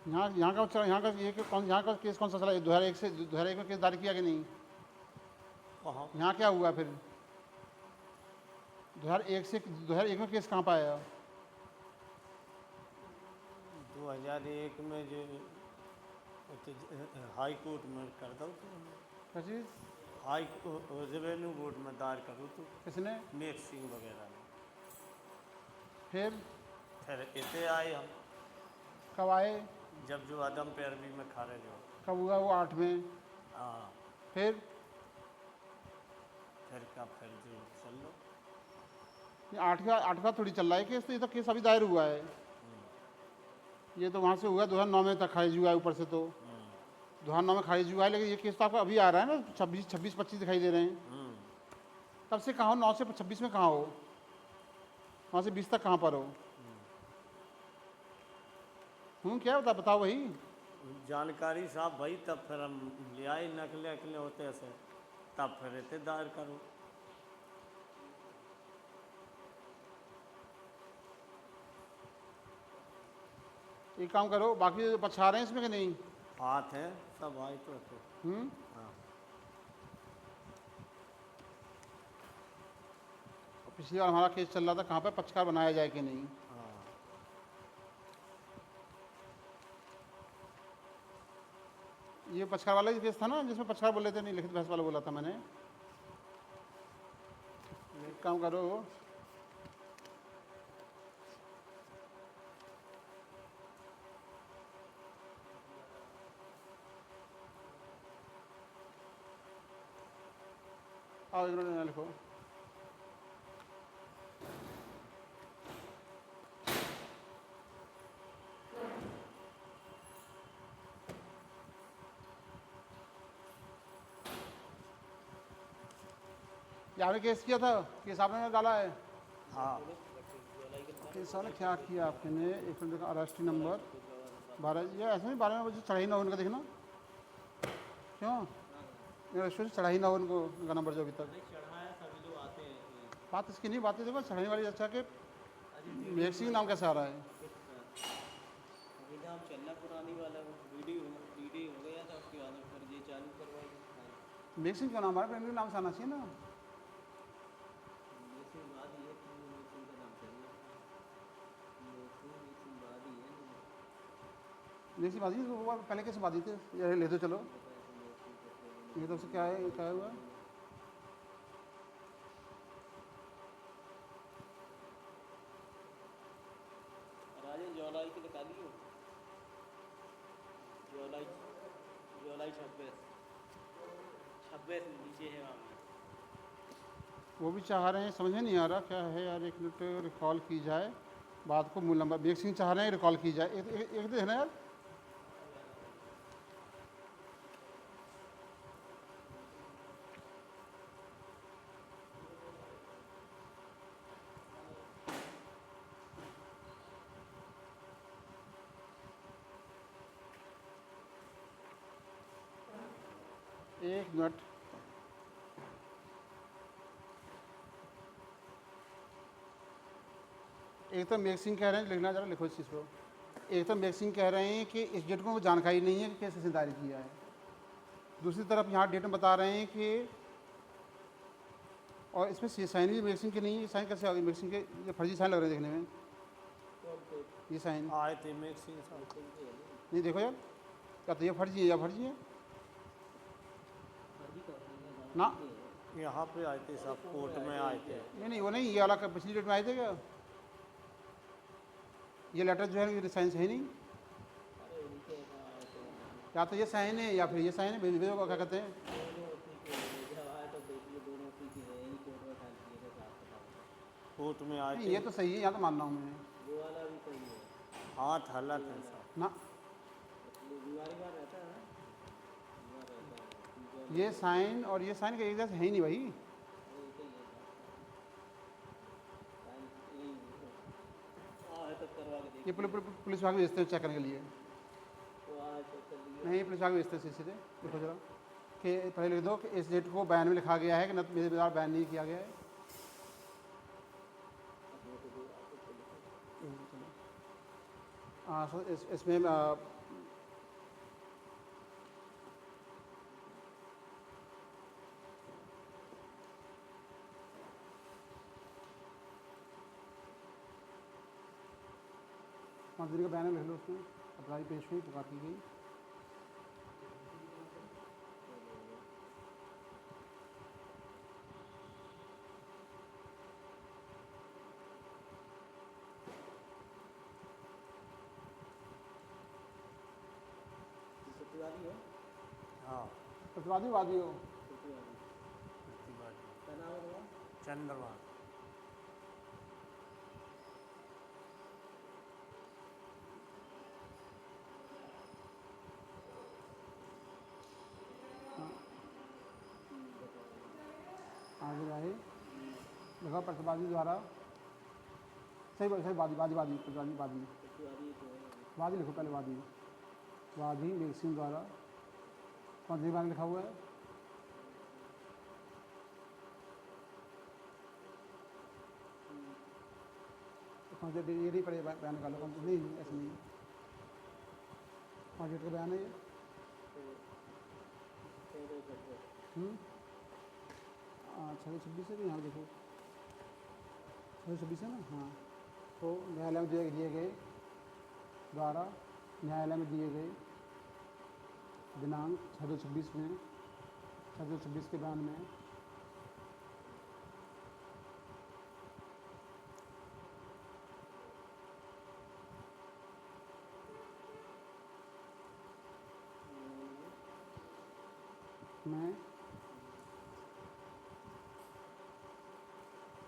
यहाँ का ये कौन, यहाँ का केस कौन सा चला? 2001 से 2001 में केस दायर किया कि नहीं? कहाँ? यहाँ क्या हुआ फिर? 2001 में केस कहाँ पर आया? 2001 में जो हाई कोर्ट में कर दो तो क्या चीज़? हाई रेवेन्यू बोर्ड में दायर करो तो किसने? मेघ सिंह वगैरह ने। फिर इतने आए हम कब आए? जब जो अदम पैरवी में खारिज हो। कब हुआ वो? 8 में। हाँ, फिर फिर जो चल लो। ये 8 का थोड़ी चल रहा है केस, तो ये तो केस अभी दायर हुआ है। ये तो वहाँ से हुआ 2009 में तक खारिज हुआ है ऊपर से, तो 2009 में खारिज हुआ है, लेकिन ये केस तो आपको अभी आ रहा है ना, 26-25 दिखाई दे रहे हैं। तब से कहाँ हो? 9 से 26 में कहाँ हो? 9 से 20 तक कहाँ पर हो? क्या बताओ वही जानकारी साहब भाई, तब फिर हम ले आए नकले होते ऐसे, तब फिर इतने दायर करो। एक काम करो, बाकी पछा रहे हैं इसमें कि नहीं? हाथ है सब आए तो हाँ। पिछली बार हमारा केस चल रहा था कहाँ पर पक्षकार बनाया जाए कि नहीं। हाँ, ये पक्षकार वाला ही केस था ना जिसमें पक्षकार बोले थे, नहीं लिखित बहस वाला बोला था मैंने। एक काम करो, आओ इन्होंने लिखो। ये आपने केस किया था? केस आपने डाला है? हाँ। केस आपने क्या किया आपने? एक मिनट देखो, अरेस्ट नंबर 12, ये ऐसे नहीं 12 बजे चढ़ाई ना हो उनका, देखना क्यों रजिस्ट्रेशन चढ़ाई ना हो उनको, उनका नंबर जो अभी तक बात इसकी नहीं, बातें देखो चढ़ाई वाली। अच्छा के मेघ सिंह नाम कैसे आ रहा है? नाम चलना पुरानी वाला वीडियो हो गया था, उसके बाद फिर ये चालू करवाई। मेघ सिंह क्यों नाम आ रहा है? प्रेम नाम से आना चाहिए ना। मेघ सिंह बाजी वो पहले कैसे बाजी थे? ये ले दो चलो, ये तो उससे क्या है, क्या हुआ? बस नीचे है वहाँ में। वो भी चाह रहे हैं, समझ में नहीं आ रहा क्या है यार। एक मिनट रिकॉल की जाए बात को, मूल नंबर मेक सिंह चाह रहे हैं रिकॉल की जाए। एक तो है ना यार। एक मिनट। एक तो मेक सिंह कह रहे हैं, लिखना जरा लिखो इस चीज़ को। एक तो मेक सिंह कह रहे हैं कि इस डेट को जानकारी नहीं है कि कैसे से दायर किया है। दूसरी तरफ यहाँ डेट में बता रहे हैं कि, और इसमें साइन भी मेक सिंह के नहीं है। साइन कैसे आ गई मेक सिंह के? ये फर्जी साइन लग रहे हैं देखने में। ये साइन आए थे मेक सिंह साहब। नहीं, देखो यार, क्या तो ये फर्जी है या फर्जी है ना? यहाँ पे आए थे साहब, कोर्ट में आए थे। नहीं, वो नहीं, ये वाला पिछली डेट में आए थे क्या? ये लेटर जो है ये साइन है नहीं। या तो ये साइन है या फिर ये साइन है। भेजो को क्या कहते हैं। कोर्ट में आए नहीं, थे। ये तो सही है, यहाँ तो मान रहा हूँ मैं। वो वाला भी सही है। हाथ हलक है साहब। ना, दीवारी बार रहता है ना, दीवार रहता है। ये साइन और ये साइन का एक जैसे है ही नहीं भाई। ये पुलिस विभाग भेजते हैं चेक करने के लिए। नहीं, पुलिस विभाग भेजते हैं सीधे। देखो जरा कि पहले लिख दो कि इस डेट को बयान में लिखा गया है कि न मेरे द्वारा बयान नहीं किया गया है। हाँ सर, इसमें मंजूरी का बयान लिख लो। उसमें अप्लाई पेश हुई, पुकार की गई। प्रतिवादी हो, हाँ, प्रतिवादी वादी हो। प्रतिवादी प्रतिवादी। क्या नाम है तुम्हारा? चंद्रमा। आगे रहे लिखा प्रतिवादी द्वारा। सही सही, वादी वादी वादी प्रतिवादी वादी प्रतिवादी तो है। वादी लिखो पहले। वादी वादी मेक सिंह द्वारा। कौन सी बार लिखा हुआ है? कौन से ये नहीं पड़े बयान निकालो। कौन नहीं, ऐसे नहीं। कौन डेट का बयान है ये? 26 है कि यहाँ देखो 26 है ना। हाँ, तो न्यायालय में दिए गए द्वारा, न्यायालय में दिए गए दिनांक 26 में, 26 के बयान में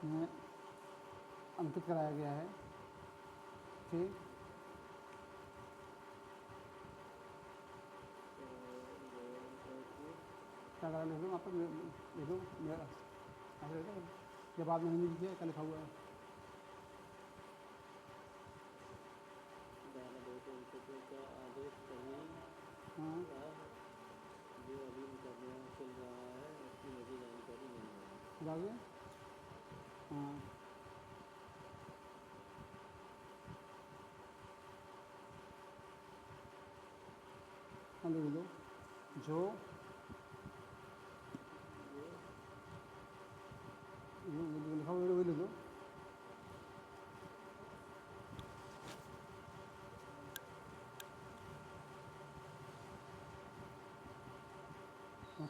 में अंकित कराया गया है कि क्या करा लिख लो वहाँ पर। लिखो मेरा ये बाद में नहीं लिखिए, क्या लिखा हुआ है। आदेश सही हाँ, जो अभी मुकदमा चल रहा है उसकी मुझे जानकारी नहीं है। जाओगे। हाँ, हाँ लिख दो जो लिखा हुआ है, लिख दो।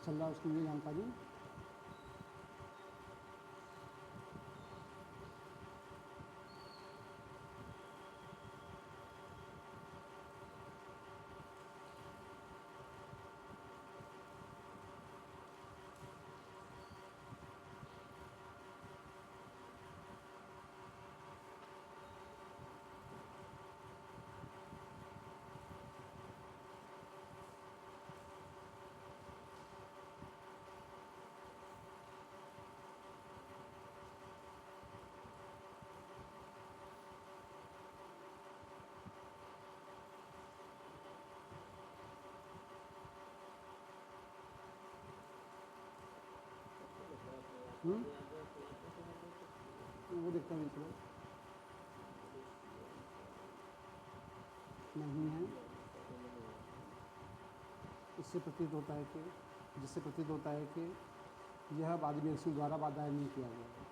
चल रहा है उसकी मुझे जानकारी। वो देखता हूँ इसमें नहीं है। इससे प्रतीत होता है कि जिससे प्रतीत होता है कि यह वादी मेक्सिंग द्वारा दायर नहीं किया गया है।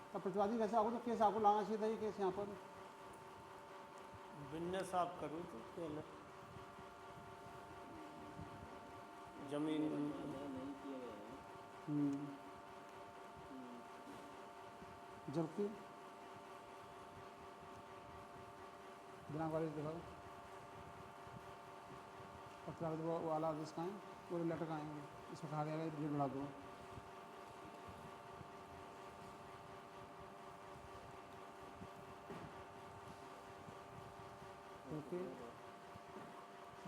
अब प्रतिवादी वैसे आपको तो केस आपको लाना चाहिए था, ये केस यहाँ पर बिजनेस आप करूँ तो पहले जमीन नहीं किया गया है। जबकि दिनांक वाले दिखाओ प्रतिवादी वो वाला आदेश कहाँ है, वो लेटर कहाँ है, इसमें कहा गया है ये बढ़ा दो। ओके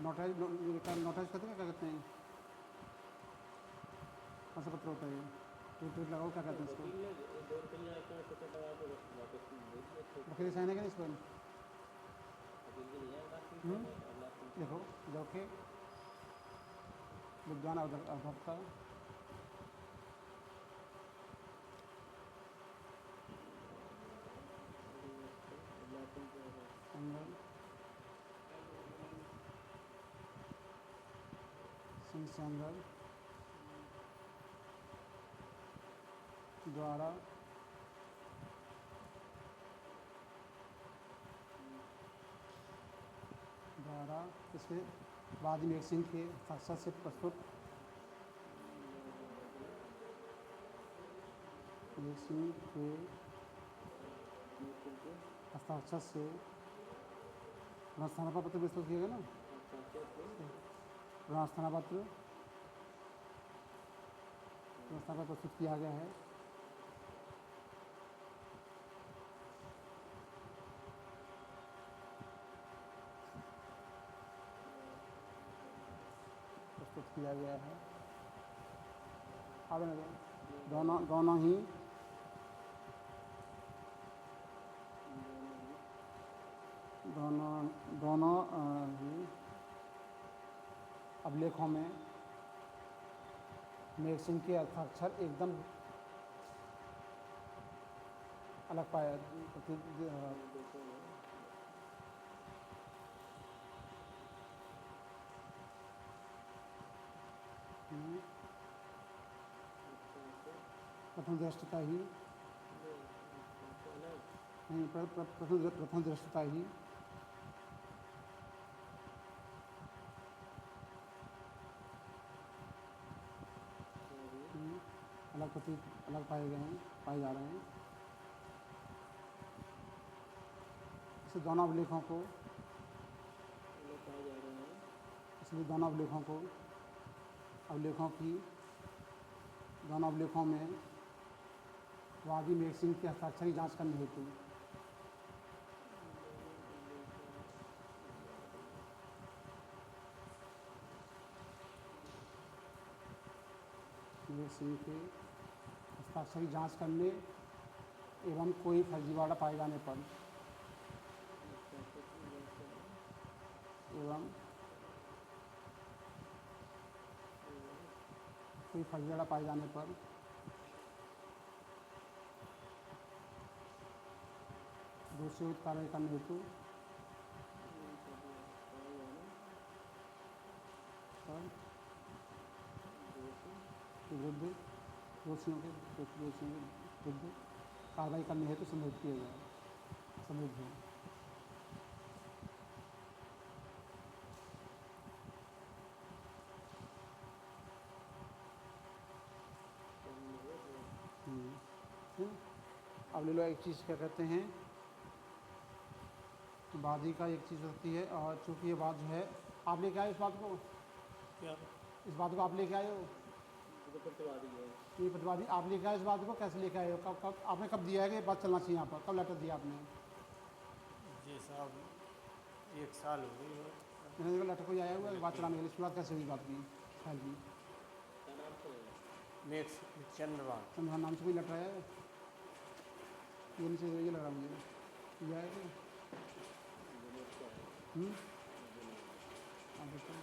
नोटाइज नोटाइज करते हैं, क्या कहते हैं, कौन सा पत्र होता है ये, ट्वीट लगाओ, क्या कहते हैं इसको, वकील ने 2 लगा के वापस भेज दिया। वकील साइन है क्या इस पर, वकील के लिए जाएगा देखो जो कि विद्वान अवधता संगल सिंह संगल द्वारा इसमें वादी मेघ सिंह के हस्ताक्षर से प्रस्तुत मेघ सिंह के हस्ताक्षर से स्थानापत्र पत्र प्रस्तुत किया गया ना, स्थानापत्र प्रस्तुत किया गया है। प्रस्तुत किया गया है आवेदन दोनों ही अभिलेखों में मेघ सिंह के हस्ताक्षर एकदम अलग पाया प्रथम दृष्टता ही नहीं, प्रथम दृष्टता ही अलग पाए जा रहे हैं। इसे दोनों अभिलेखों को इसलिए दोनों अभिलेखों में वादी मेघ सिंह के हस्ताक्षर की जांच करनी हेतु मेघ सिंह के हस्ताक्षर की जांच करने एवं कोई फर्जीवाड़ा पाए जाने पर दोषी कार्रवाई करने हेतु दोषियों के विरुद्ध कार्रवाई करने हेतु संबोधित किया जाए। समृद्ध अब ले लो एक चीज़ क्या कहते हैं, वादी का एक चीज़ होती है, और चूँकि ये बात जो है आप लेके आए इस बात को, क्या इस बात को आप लेके आए हो, ये प्रतिवादी आप लेके आए इस बात को, कैसे लेके आए हो, कब आपने कब दिया है कि ये बात चलना चाहिए यहाँ पर, कब लेटर दिया आपने? जी साहब 1 साल हो गई है। मैंने लेटर कोई आया हुआ है बात चलाने के लिए, इसके बाद कैसे हुई बात की फाइल की? मेघ चंद्रभान चंद्रभान नाम से कोई लेटर आया है? ये नीचे ये लग रहा मुझे, ये आएगा। हाँ देखो,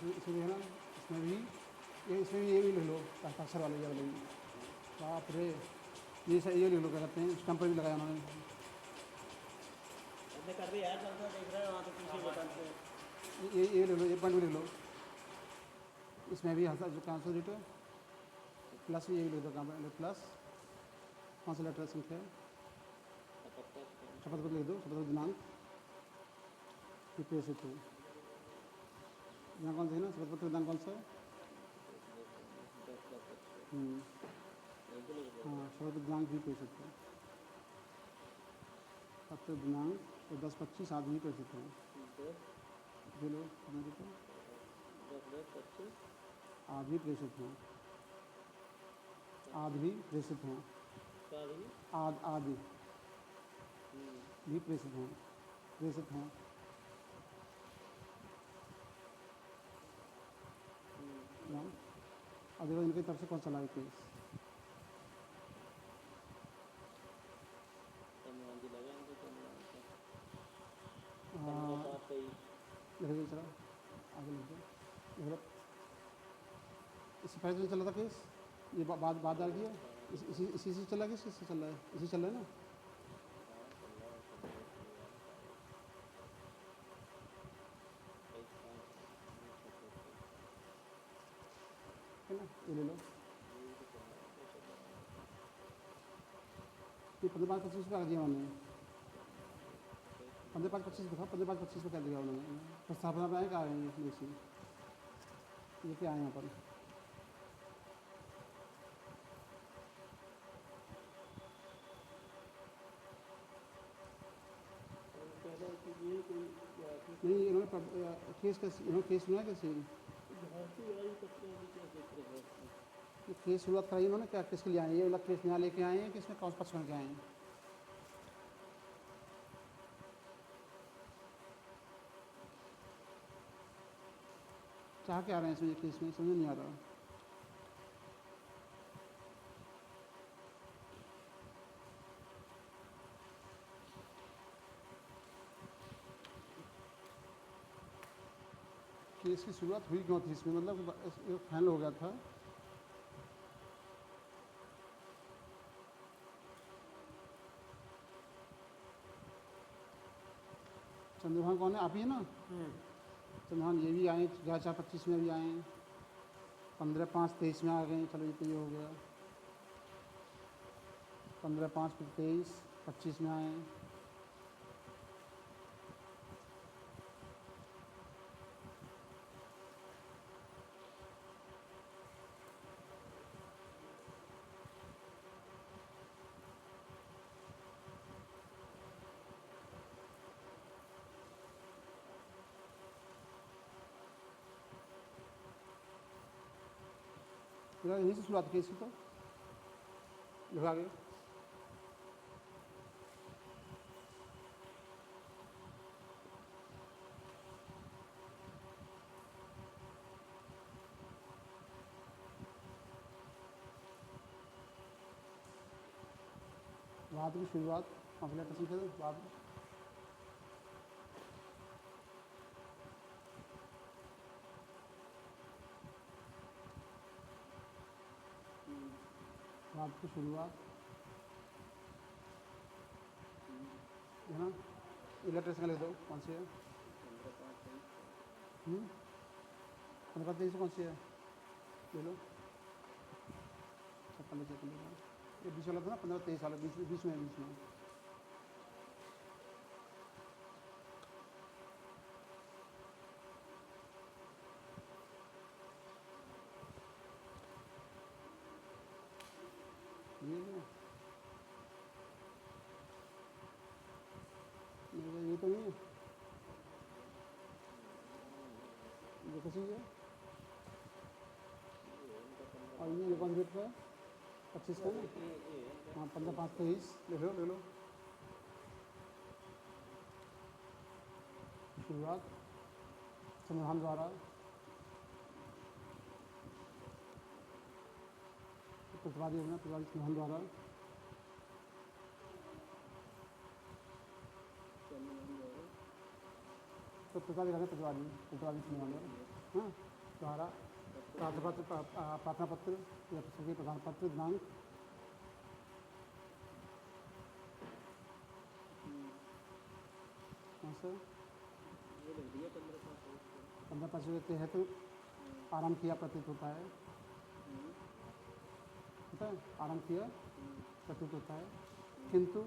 इसमें है ना, इसमें भी इसमें भी ये भी लिख लो, हस्ताक्षर वाले ये वाले भी। बाप रे, ये लिख लो, क्या कहते हैं, स्टम्प पर भी लगाया उन्होंने। अपने कर भी यार चलता देख रहे हो वहाँ तो पीछे बटन पे ये लिख लो, ये पॉइंट भी लिख लो। इसमें भी हस्ता जो कैंसल डिटो प्लस, ये भी लिख दो, प्लस कौन सा लेटर संख्या है, शपथ पत्र लिख दो, शपथ पत्र दिनांक प्रेषित हो। दिनांक कौन सा है ना, शपथ पत्र दिनांक कौन सा है? हाँ, शपथ दिनांक भी प्रेषित है। पत्र दिनांक तो 10/25 आज भी प्रेषित है। जो लोग आज भी प्रेषित हैं, आज भी प्रेषित हैं, आदि भी प्रेषित हैं, प्रेषित हैं। अब देखो इनकी तरफ से कौन सा लाए केस, लिख चला आगे लिख दो। इससे पहले तो चल रहा था केस, ये बाद डाल दिया, इसी से चला, किस से चल रहा है, इसी चल रहा है ना। है ना, ये ले लो। ये 15/5/25 पे कर दिया उन्होंने, 15/5/25 दिखा, 15/5/25 पे कर दिया उन्होंने। प्रस्थापना पे आए क्या आए हैं, ये क्या आए यहाँ पर, नहीं इन्होंने केस कैसे, इन्होंने केस सुना है कैसे, ये केस शुरुआत कराई इन्होंने, क्या किसके लिए आए हैं, ये वाला केस नया लेके आए हैं कि इसमें कौन सा पक्ष करके आए हैं। चाह क्या आ रहे हैं इसमें, केस में समझ नहीं आ रहा। केस की शुरुआत हुई क्यों थी इसमें, मतलब फाइनल हो गया था। चंद्रभान कौन है, आप ही है ना। चंद्रभान ये भी आए 2025 में भी आए हैं, 15/5/23 में आ गए। चलो ये तो ये हो गया, 15/5/23 25 में आए हैं। यहीं से शुरुआत की इसकी, तो लिखा गया। बात की शुरुआत अपने पसंद से बात की शुरुआत है ना, इलेक्ट्रिक लिख दो कौन सी है, 15/23 कौन सी है, ले लो। 56 ये 20 वाला था ना, 15/23 वाला, 20 में ये तो नहीं है, ये कैसी है, और ये कौन डेट का है, 25 का ना। हाँ 15/5/23 ले लो शुरुआत संविधान द्वारा प्रतिवादी होना, प्रतिवादी संविधान द्वारा तो प्रतिवादी करना, प्रतिवादी प्रतिवादी संविधान द्वारा हाँ द्वारा प्रार्थना पत्र या सभी प्रधान पत्र दिनांक सर 15/5 के तहत आराम किया प्रतीत होता है, आराम किया प्रतीत होता है, किंतु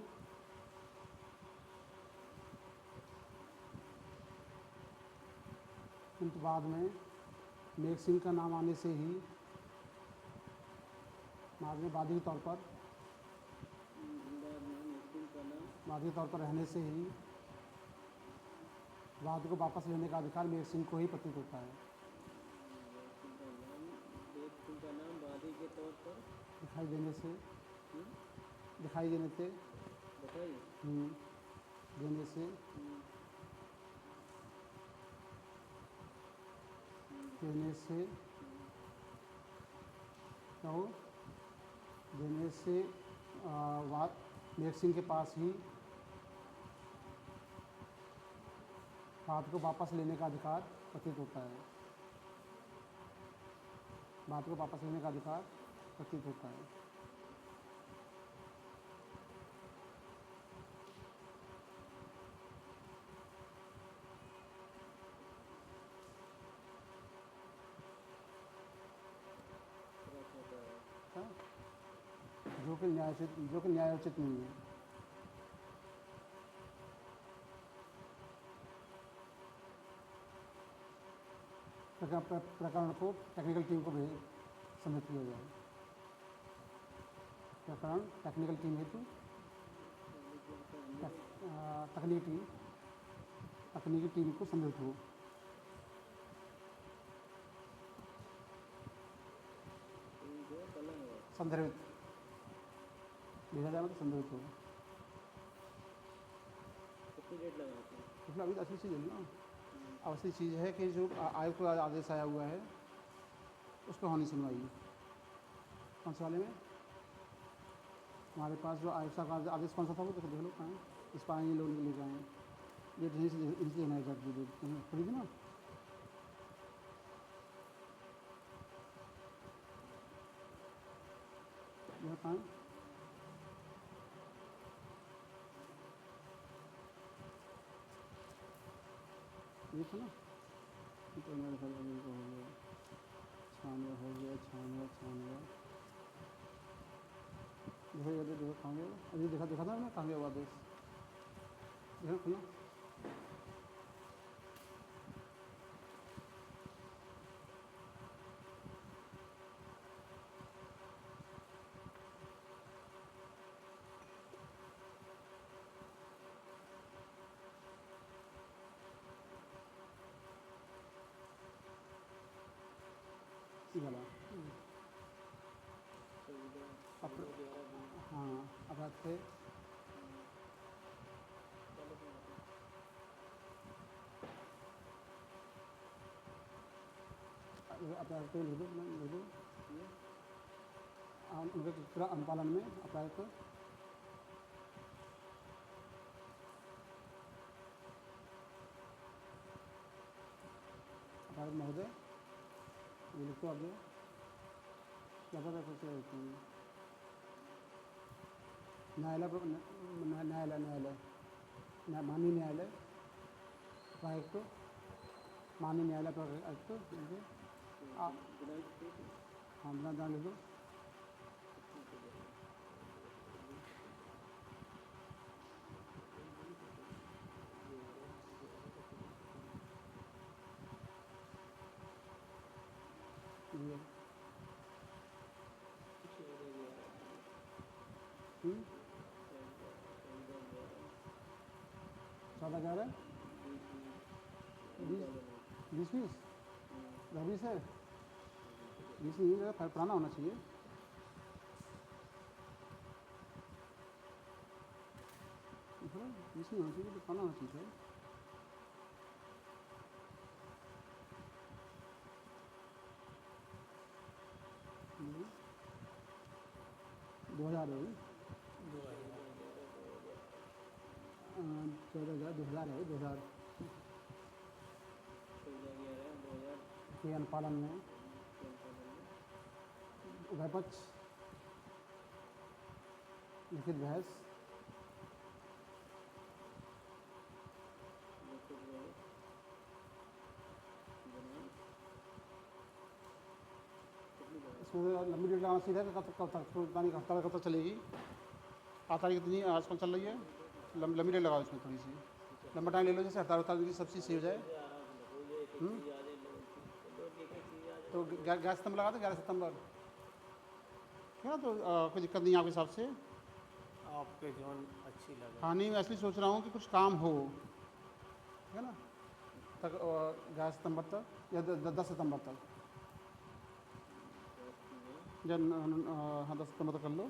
बाद में मेघ सिंह का नाम आने से ही बाद में वादी के तौर पर रहने से ही वाद को वापस लेने का अधिकार मेघ सिंह को ही प्रतीत होता है। का नाम वादी के तौर पर दिखाई देने से दिखाई देने से देने से देने से क्या हो देने से मेघ सिंह के पास ही बात को वापस लेने का अधिकार प्रतीत होता है, बात को वापस लेने का अधिकार प्रतीत होता है। जो कि न्यायोचित नहीं है। प्रकरण को टेक्निकल टीम को भेज सबमिट किया जाए। प्रकरण टेक्निकल टीम हेतु तकनीकी टीम को सबमिट हो। संदर्भित भेजा जाए मतलब संदर्भित हो। कितनी डेट लगाते हैं? मतलब अभी अच्छी चीज़ है ना, अवश्य चीज़ है कि जो आयोग को आदेश आया हुआ है उस पर होनी सुनवाई। कौन से वाले में हमारे पास जो आयोग का आदेश कौन सा था वो देख लो कहाँ इस पर आएंगे लोग ले जाएँ। ये इनसे देना है खरीदी ना यह कहाँ ये था ना तो मेरे ख्याल में हो गया छानवा देखो कहाँ गया अभी देखा था ना कहाँ गया आदेश देखो खुला वाला हाँ अपराध थे अपराध को लिख दो उनके पूरा अनुपालन में अपराध को अपराध महोदय ये लिखो आगे ज़्यादा कुछ न्यायालय माननीय न्यायालय प्रायुक्त माननीय न्यायालय प्रायुक्त आप हाँ बिना जान लिख दो ज़्यादा क्या रहा है 20 है 20 नहीं है पुराना होना चाहिए 20 नहीं होना चाहिए पुराना होना चाहिए 2000 है 14,000 2000 है 2000 के अनुपालन में उभय पक्ष लिखित बहस इसमें लंबी डेट लगाना सीधा कब तक तारीख हफ्ता कब तक चलेगी तारीख कितनी आजकल चल रही है लंबी डेट लगाओ इसमें थोड़ी सी लंबा टाइम ले लो जैसे 18 तारीख की सब चीज़ सही हो जाए तो 11 सितंबर लगा दो 11 सितंबर है ना तो कोई दिक्कत नहीं है आपके हिसाब से आपके जो अच्छी लगे। हाँ नहीं मैं इसलिए सोच रहा हूँ कि कुछ काम हो है ना तक 11 सितंबर तक या 10 सितंबर तक या हाँ 10 सितंबर तक कर लो